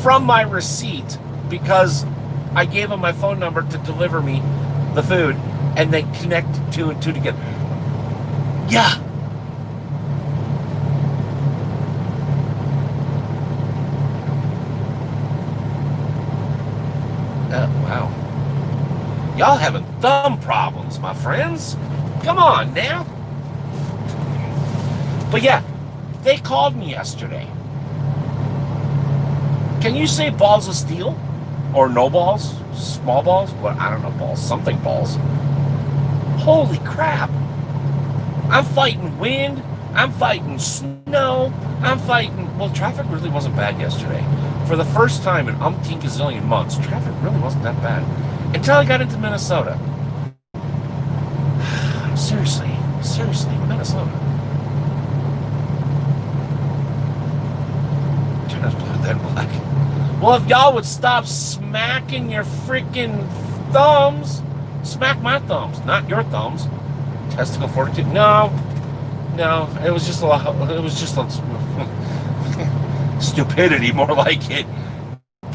from my receipt because I gave them my phone number to deliver me the food, and they connect two and two together. Yeah. Wow. Y'all having thumb problems, my friends. Come on now. But yeah, they called me yesterday. Can you say balls of steel? Or no balls? Small balls? What? I don't know, balls. Something balls. Holy crap. I'm fighting wind. I'm fighting snow. I'm fighting... Well, traffic really wasn't bad yesterday. For the first time in umpteen gazillion months, traffic really wasn't that bad. Until I got into Minnesota. Seriously, Minnesota. Turn us blue, then black. Well, if y'all would stop smacking your freaking thumbs, smack my thumbs, not your thumbs. Testicle fortitude. No, it was just stupidity, more like it.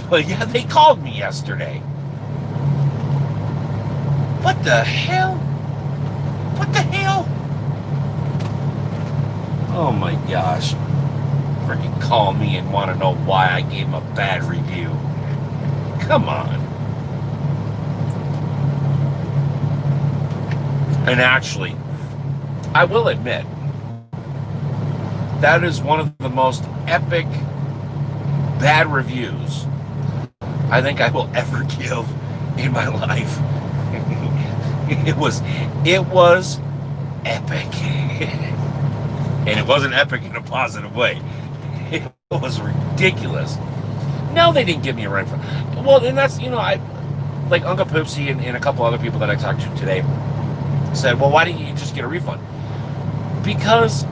But yeah, they called me yesterday. What the hell? What the hell? Oh my gosh. Freaking call me and want to know why I gave him a bad review. Come on. And actually, I will admit, that is one of the most epic bad reviews I think I will ever give in my life. It was epic. And it wasn't epic in a positive way. It was ridiculous. No, they didn't give me a run for. Well, and that's, I like Uncle Poopsie and a couple other people that I talked to today said, well, why didn't you just get a refund? Because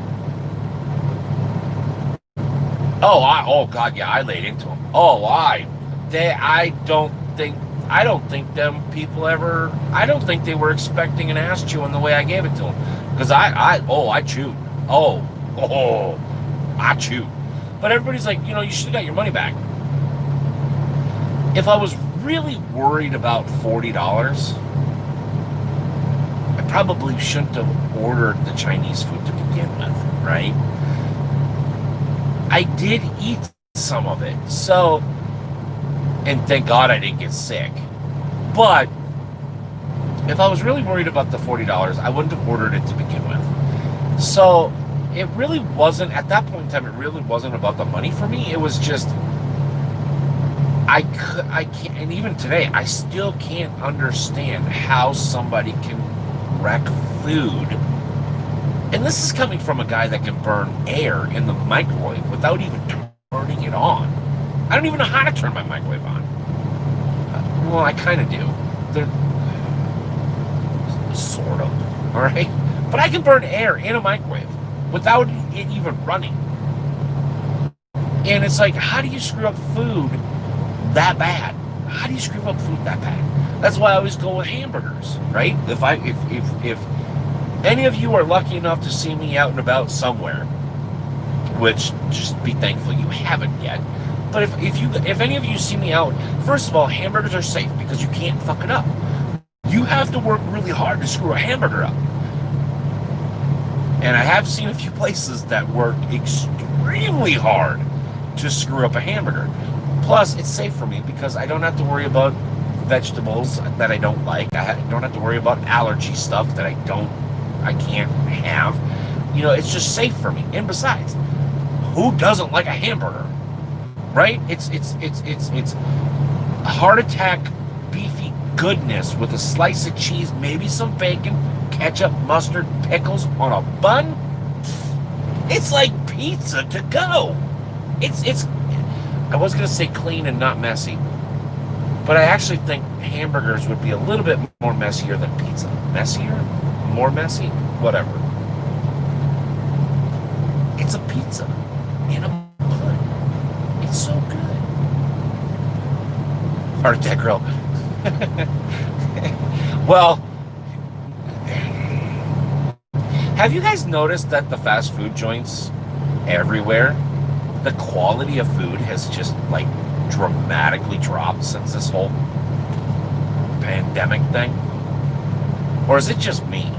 oh God, yeah, I laid into them. I don't think them people ever. I don't think they were expecting an ass chewing the way I gave it to them. Because I chewed. I chewed. But everybody's like, you should have got your money back. If I was really worried about $40, I probably shouldn't have ordered the Chinese food to begin with, right? I did eat some of it, so, and thank God I didn't get sick. But if I was really worried about the $40, I wouldn't have ordered it to begin with. So it really wasn't, at that point in time, it really wasn't about the money for me. It was just, I can't, and even today, I still can't understand how somebody can wreck food. And this is coming from a guy that can burn air in the microwave without even turning it on. I don't even know how to turn my microwave on. Well, I kind of do. Sort of, all right? But I can burn air in a microwave without it even running. And it's like, how do you screw up food that bad? How do you screw up food that bad? That's why I always go with hamburgers, right? If any of you are lucky enough to see me out and about somewhere, which just be thankful you haven't yet. But if any of you see me out, first of all, hamburgers are safe because you can't fuck it up. You have to work really hard to screw a hamburger up. And I have seen a few places that work extremely hard to screw up a hamburger. Plus, it's safe for me because I don't have to worry about vegetables that I don't like. Don't have to worry about allergy stuff that I can't have. It's just safe for me. And besides, who doesn't like a hamburger, right? It's heart attack beefy goodness with a slice of cheese, maybe some bacon, ketchup, mustard, pickles on a bun. It's like pizza to go. It's I was gonna say clean and not messy, but I actually think hamburgers would be a little bit more messier than pizza. Messier? More messy? Whatever. It's a pizza in a bun. It's so good. Heart attack grill. Well, have you guys noticed that the fast food joints everywhere, the quality of food has just like dramatically dropped since this whole pandemic thing? Or is it just me?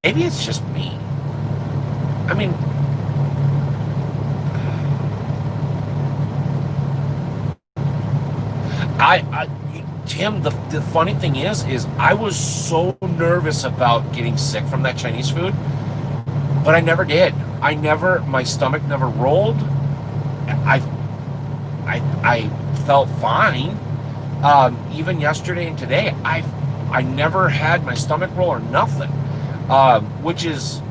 Maybe it's just me. I mean, Tim, the funny thing is I was so nervous about getting sick from that Chinese food, but I never did. My stomach never rolled. I I felt fine. Even yesterday and today, I never had my stomach roll or nothing, which is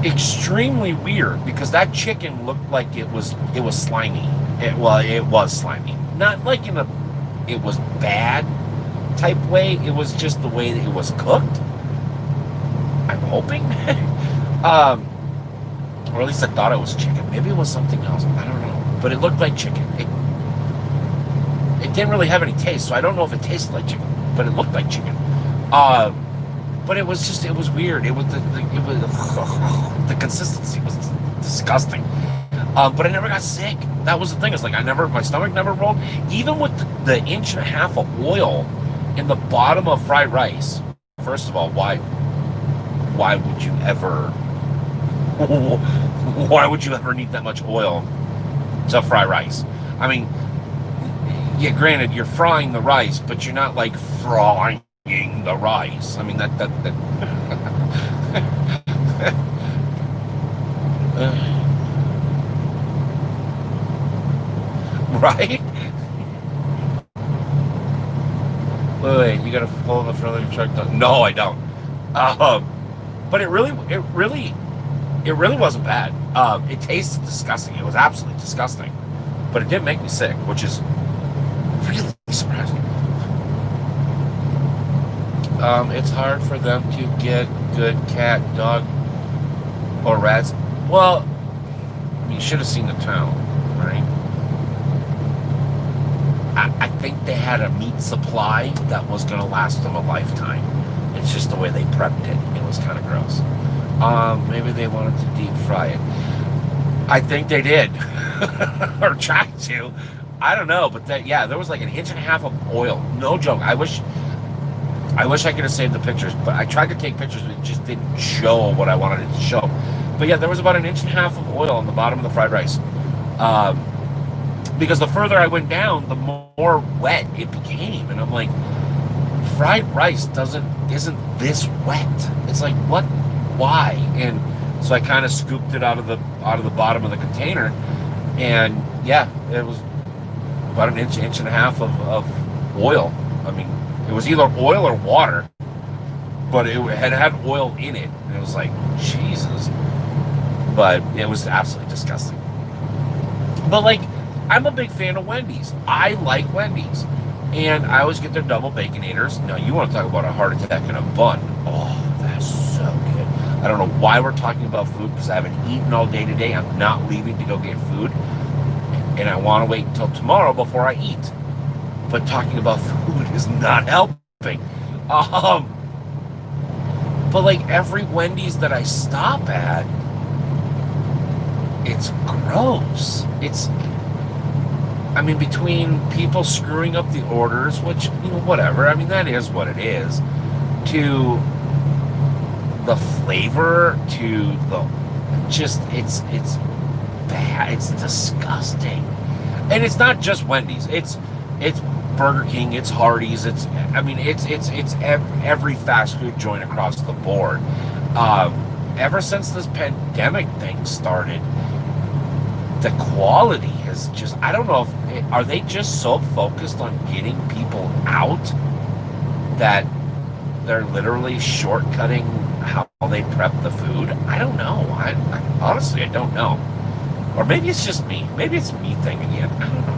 extremely weird because that chicken looked like it was slimy. It was slimy, not like in a it was bad type way. It was just the way that it was cooked. I'm hoping, or at least I thought it was chicken. Maybe it was something else. I don't know, but it looked like chicken. It didn't really have any taste, so I don't know if it tasted like chicken, but it looked like chicken. But it was weird. It was the consistency was disgusting. But I never got sick. That was the thing. It's like my stomach never rolled. Even with the inch and a half of oil in the bottom of fried rice. First of all, why would you ever need that much oil to fry rice? I mean, yeah, granted, you're frying the rice, but you're not like frying the rice. I mean, that right? Wait, you gotta pull in the front of your truck. No, I don't. But it really wasn't bad. It tasted disgusting. It was absolutely disgusting. But it did make me sick, which is really surprising. It's hard for them to get good cat, dog, or rats. Well, you should have seen the town, right? I think they had a meat supply that was going to last them a lifetime. It's just the way they prepped it. It was kind of gross. Maybe they wanted to deep fry it. I think they did. Or tried to. I don't know. But there was like an inch and a half of oil. No joke. I wish I could have saved the pictures, but I tried to take pictures, but it just didn't show what I wanted it to show. But yeah, there was about an inch and a half of oil on the bottom of the fried rice. Because the further I went down, the more wet it became. And I'm like, fried rice isn't this wet. It's like, what? Why? And so I kind of scooped it out of the bottom of the container. And yeah, it was about an inch and a half of oil. I mean, it was either oil or water, but it had oil in it. And it was like, Jesus. But it was absolutely disgusting. But like, I'm a big fan of Wendy's. I like Wendy's. And I always get their double baconators. Now, you want to talk about a heart attack in a bun. Oh, that's so good. I don't know why we're talking about food, because I haven't eaten all day today. I'm not leaving to go get food. And I want to wait until tomorrow before I eat. But talking about food is not helping. But like every Wendy's that I stop at, it's gross. I mean, between people screwing up the orders, which, whatever. I mean, that is what it is. To the flavor, to the, just, it's bad. It's disgusting. And it's not just Wendy's. It's Burger King. It's Hardee's. It's every fast food joint across the board. Ever since this pandemic thing started, the quality has just, I don't know if, are they just so focused on getting people out that they're literally shortcutting how they prep the food? I don't know. I honestly, I don't know. Or maybe it's just me. Maybe it's me thing again. I don't know.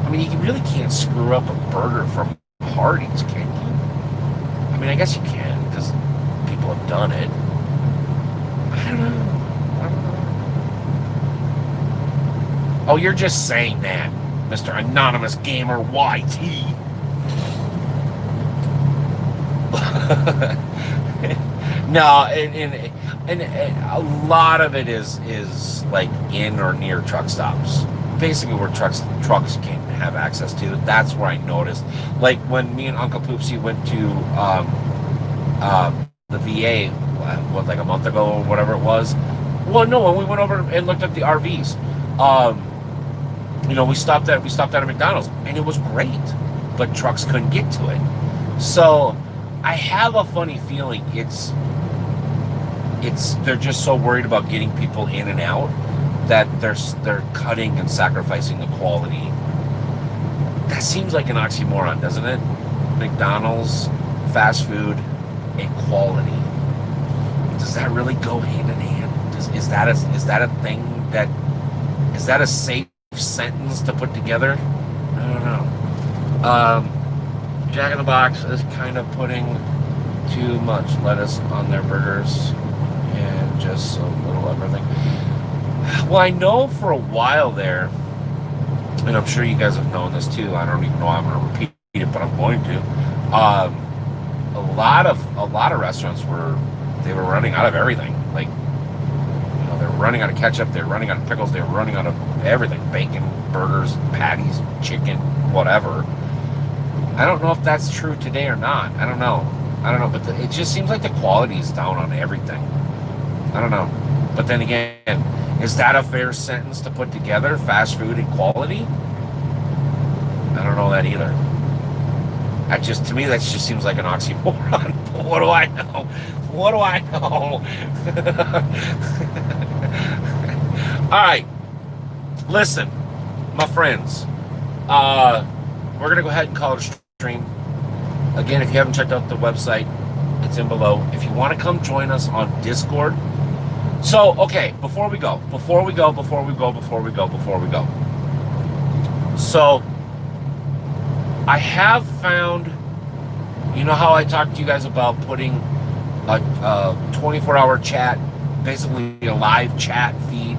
I mean, you really can't screw up a burger from Hardee's, can you? I mean, I guess you can, because people have done it. I don't know. Oh, you're just saying that, Mr. Anonymous Gamer YT. No, and a lot of it is like in or near truck stops. Basically, where trucks can have access to. That's where I noticed. Like when me and Uncle Poopsie went to the VA, what, like a month ago or whatever it was. Well, no, when we went over and looked at the RVs, we stopped at a McDonald's, and it was great, but trucks couldn't get to it. So I have a funny feeling they're just so worried about getting people in and out that they're cutting and sacrificing the quality. That seems like an oxymoron, doesn't it? McDonald's, fast food, and quality. Does that really go hand in hand? Is that a thing is that a safe sentence to put together? I don't know. Jack in the Box is kind of putting too much lettuce on their burgers and just so little everything. Well, I know for a while there, and I'm sure you guys have known this too. I don't even know I'm going to repeat it, but I'm going to. A lot of restaurants were running out of everything. Like, they were running out of ketchup, they were running out of pickles, they were running out of everything: bacon, burgers, patties, chicken, whatever. I don't know if that's true today or not. I don't know, but it just seems like the quality is down on everything. I don't know. But then again, is that a fair sentence to put together? Fast food and quality? I don't know that either. To me, that just seems like an oxymoron. But what do I know? What do I know? All right. Listen, my friends. We're going to go ahead and call it a stream. Again, if you haven't checked out the website, it's in below. If you want to come join us on Discord. So, okay, before we go. So, I have found, you know how I talked to you guys about putting a 24-hour chat, basically a live chat feed,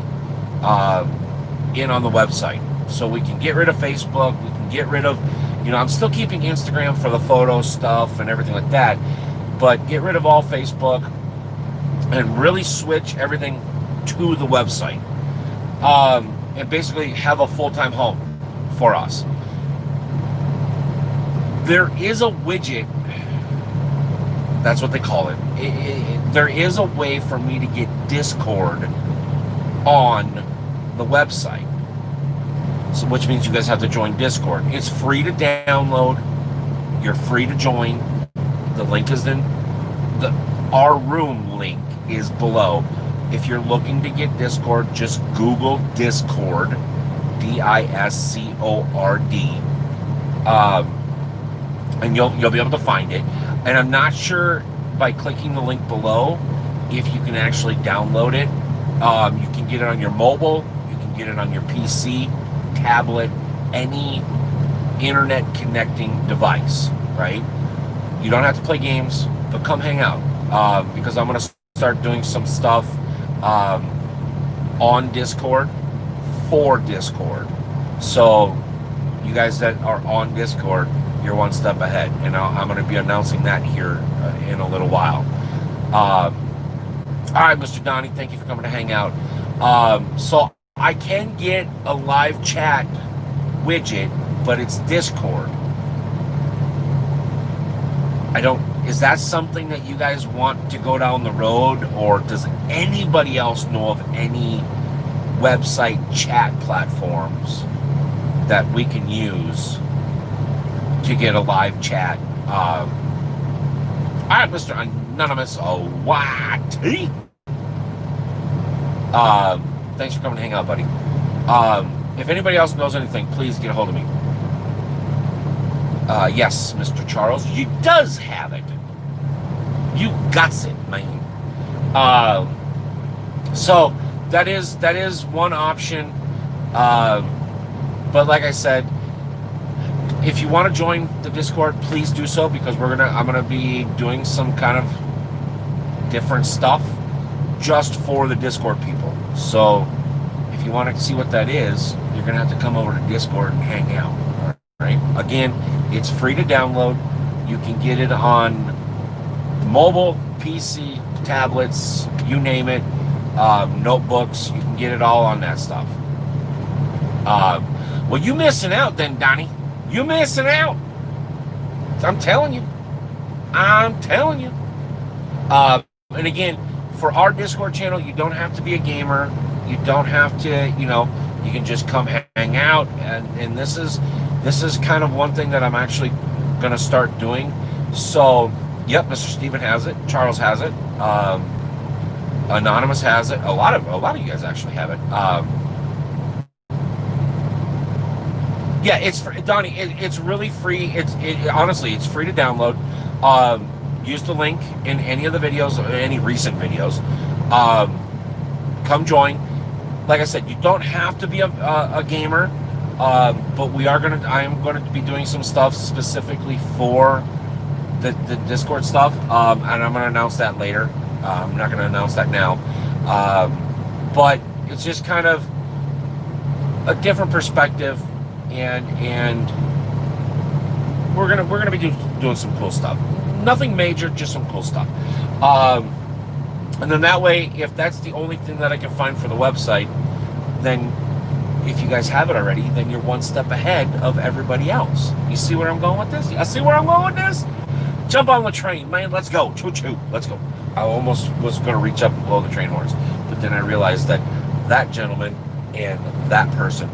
in on the website. So we can get rid of Facebook, we can get rid of, I'm still keeping Instagram for the photo stuff and everything like that, but get rid of all Facebook and really switch everything to the website. And basically have a full-time home for us. There is a widget, that's what they call it. There is a way for me to get Discord on the website. So, which means you guys have to join Discord. It's free to download. You're free to join. The link is in our room link is below. If you're looking to get Discord, just Google Discord, Discord, and you'll be able to find it. And I'm not sure by clicking the link below if you can actually download it. You can get it on your mobile. You can get it on your PC, tablet, any internet connecting device, right? You don't have to play games, but come hang out, because I'm going to start doing some stuff on Discord for Discord. So you guys that are on Discord, you're one step ahead, and I'm going to be announcing that here in a little while. All right, Mr. Donnie, thank you for coming to hang out. So I can get a live chat widget, but it's Discord. Is that something that you guys want to go down the road, or does anybody else know of any website chat platforms that we can use to get a live chat? All right, Mr. Anonymous. Oh, what? Thanks for coming to hang out, buddy. If anybody else knows anything, please get a hold of me. Yes, Mr. Charles, you does have it. You got it, man. So that is one option. But like I said, if you want to join the Discord, please do so, because I'm gonna be doing some kind of different stuff just for the Discord people. So if you want to see what that is, you're gonna have to come over to Discord and hang out. All right. Again, it's free to download. You can get it on mobile, PC, tablets, you name it, notebooks. You can get it all on that stuff. Well, you missing out then, Donnie. You missing out. I'm telling you. And again, for our Discord channel, you don't have to be a gamer. You don't have to, you can just come hang out. And this is kind of one thing that I'm actually going to start doing. So, yep, Mr. Steven has it. Charles has it. Anonymous has it. A lot of you guys actually have it. Yeah, it's for, Donnie. It's really free. Honestly, it's free to download. Use the link in any of the videos, or any recent videos. Come join. Like I said, you don't have to be a gamer, but I am going to be doing some stuff specifically for the Discord stuff, and I'm going to announce that later. I'm not going to announce that now, but it's just kind of a different perspective. And we're gonna be doing some cool stuff. Nothing major, just some cool stuff. And then that way, if that's the only thing that I can find for the website, then if you guys have it already, then you're one step ahead of everybody else. You see where I'm going with this? I see where I'm going with this? Jump on the train, man. Let's go. Choo choo. Let's go. I almost was gonna reach up and blow the train horns, but then I realized that that gentleman and that person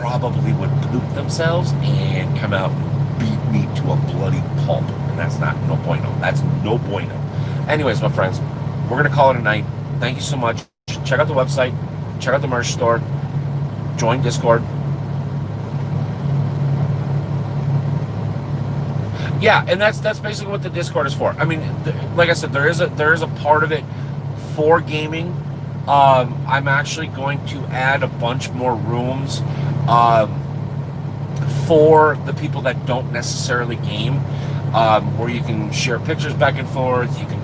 probably would poop themselves and come out and beat me to a bloody pulp, and that's no bueno. That's no bueno. Anyways, my friends, we're gonna call it a night. Thank you so much. Check out the website, check out the merch store, join Discord. Yeah, and that's basically what the Discord is for. I mean, like I said, there is a part of it for gaming. I'm actually going to add a bunch more rooms for the people that don't necessarily game, where you can share pictures back and forth. You can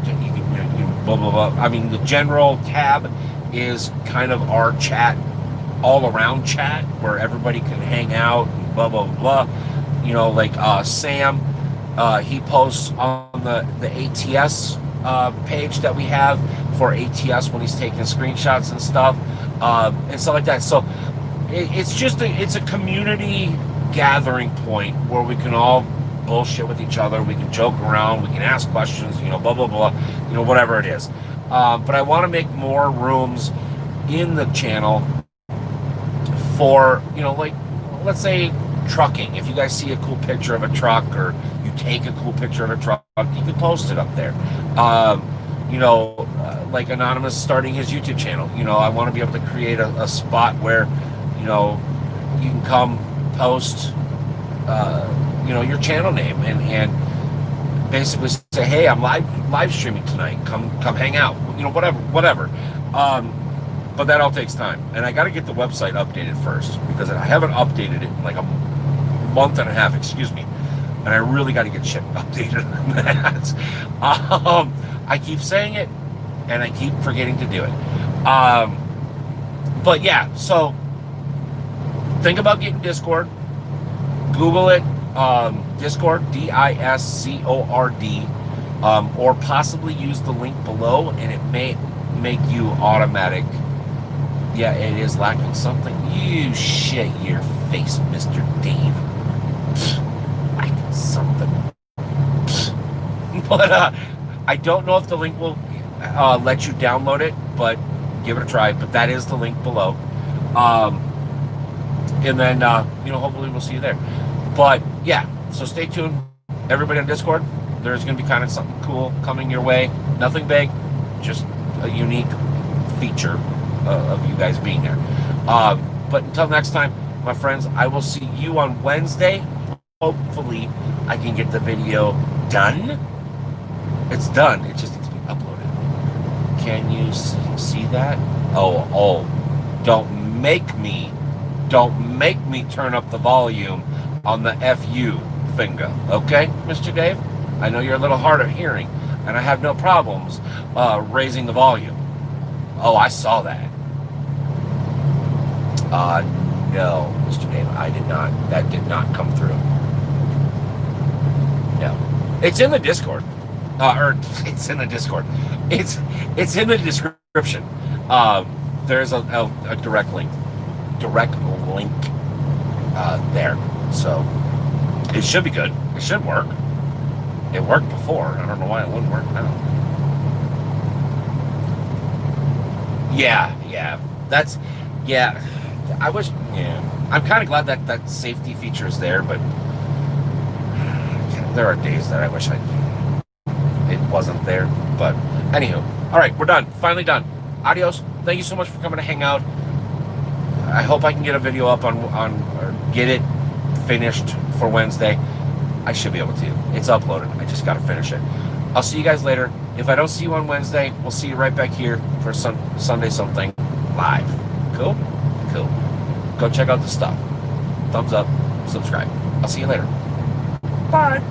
blah blah blah. I mean, the general tab is kind of our chat, all around chat, where everybody can hang out and blah blah blah. Like Sam, he posts on the ATS page that we have for ATS when he's taking screenshots and stuff, and stuff like that. So it's a community gathering point where we can all bullshit with each other. We can joke around. We can ask questions. Blah blah blah. Whatever it is. But I want to make more rooms in the channel for like, let's say, trucking. If you guys see a cool picture of a truck, or you take a cool picture of a truck, you can post it up there. Like Anonymous starting his YouTube channel. I want to be able to create a spot where, you can come post, your channel name and basically say, hey, I'm live streaming tonight. Come hang out. Whatever. But that all takes time, and I got to get the website updated first, because I haven't updated it in like a month and a half. Excuse me. And I really got to get shit updated on that. I keep saying it, and I keep forgetting to do it. But yeah, so think about getting Discord. Google it, Discord, Discord, or possibly use the link below, and it may make you automatic. Yeah, it is lacking something. You shit your face, Mr. Dave. Lacking something. But I don't know if the link will let you download it, but give it a try. But that is the link below. Um, and then, hopefully we'll see you there. But yeah, so stay tuned. Everybody on Discord, there's going to be kind of something cool coming your way. Nothing big, just a unique feature of you guys being there. But until next time, my friends, I will see you on Wednesday. Hopefully, I can get the video done. It's done. It just needs to be uploaded. Can you see that? Oh, don't make me turn up the volume on the FU finger, okay, Mr. Dave? I know you're a little hard of hearing, and I have no problems raising the volume. Oh, I saw that. No, Mr. Dave, I did not. That did not come through. No. It's in the Discord. It's in the Discord. It's in the description. There's a direct link. There. So it should be good. It should work. It worked before. I don't know why it wouldn't work now. Yeah. I wish. Yeah. I'm kind of glad that safety feature is there, but there are days that I wish it wasn't there. But anywho, all right, we're done. Finally done. Adios. Thank you so much for coming to hang out. I hope I can get a video up or get it finished for Wednesday. I should be able to. It's uploaded. I just got to finish it. I'll see you guys later. If I don't see you on Wednesday, we'll see you right back here for Sunday something live. Cool? Cool. Go check out the stuff. Thumbs up. Subscribe. I'll see you later. Bye.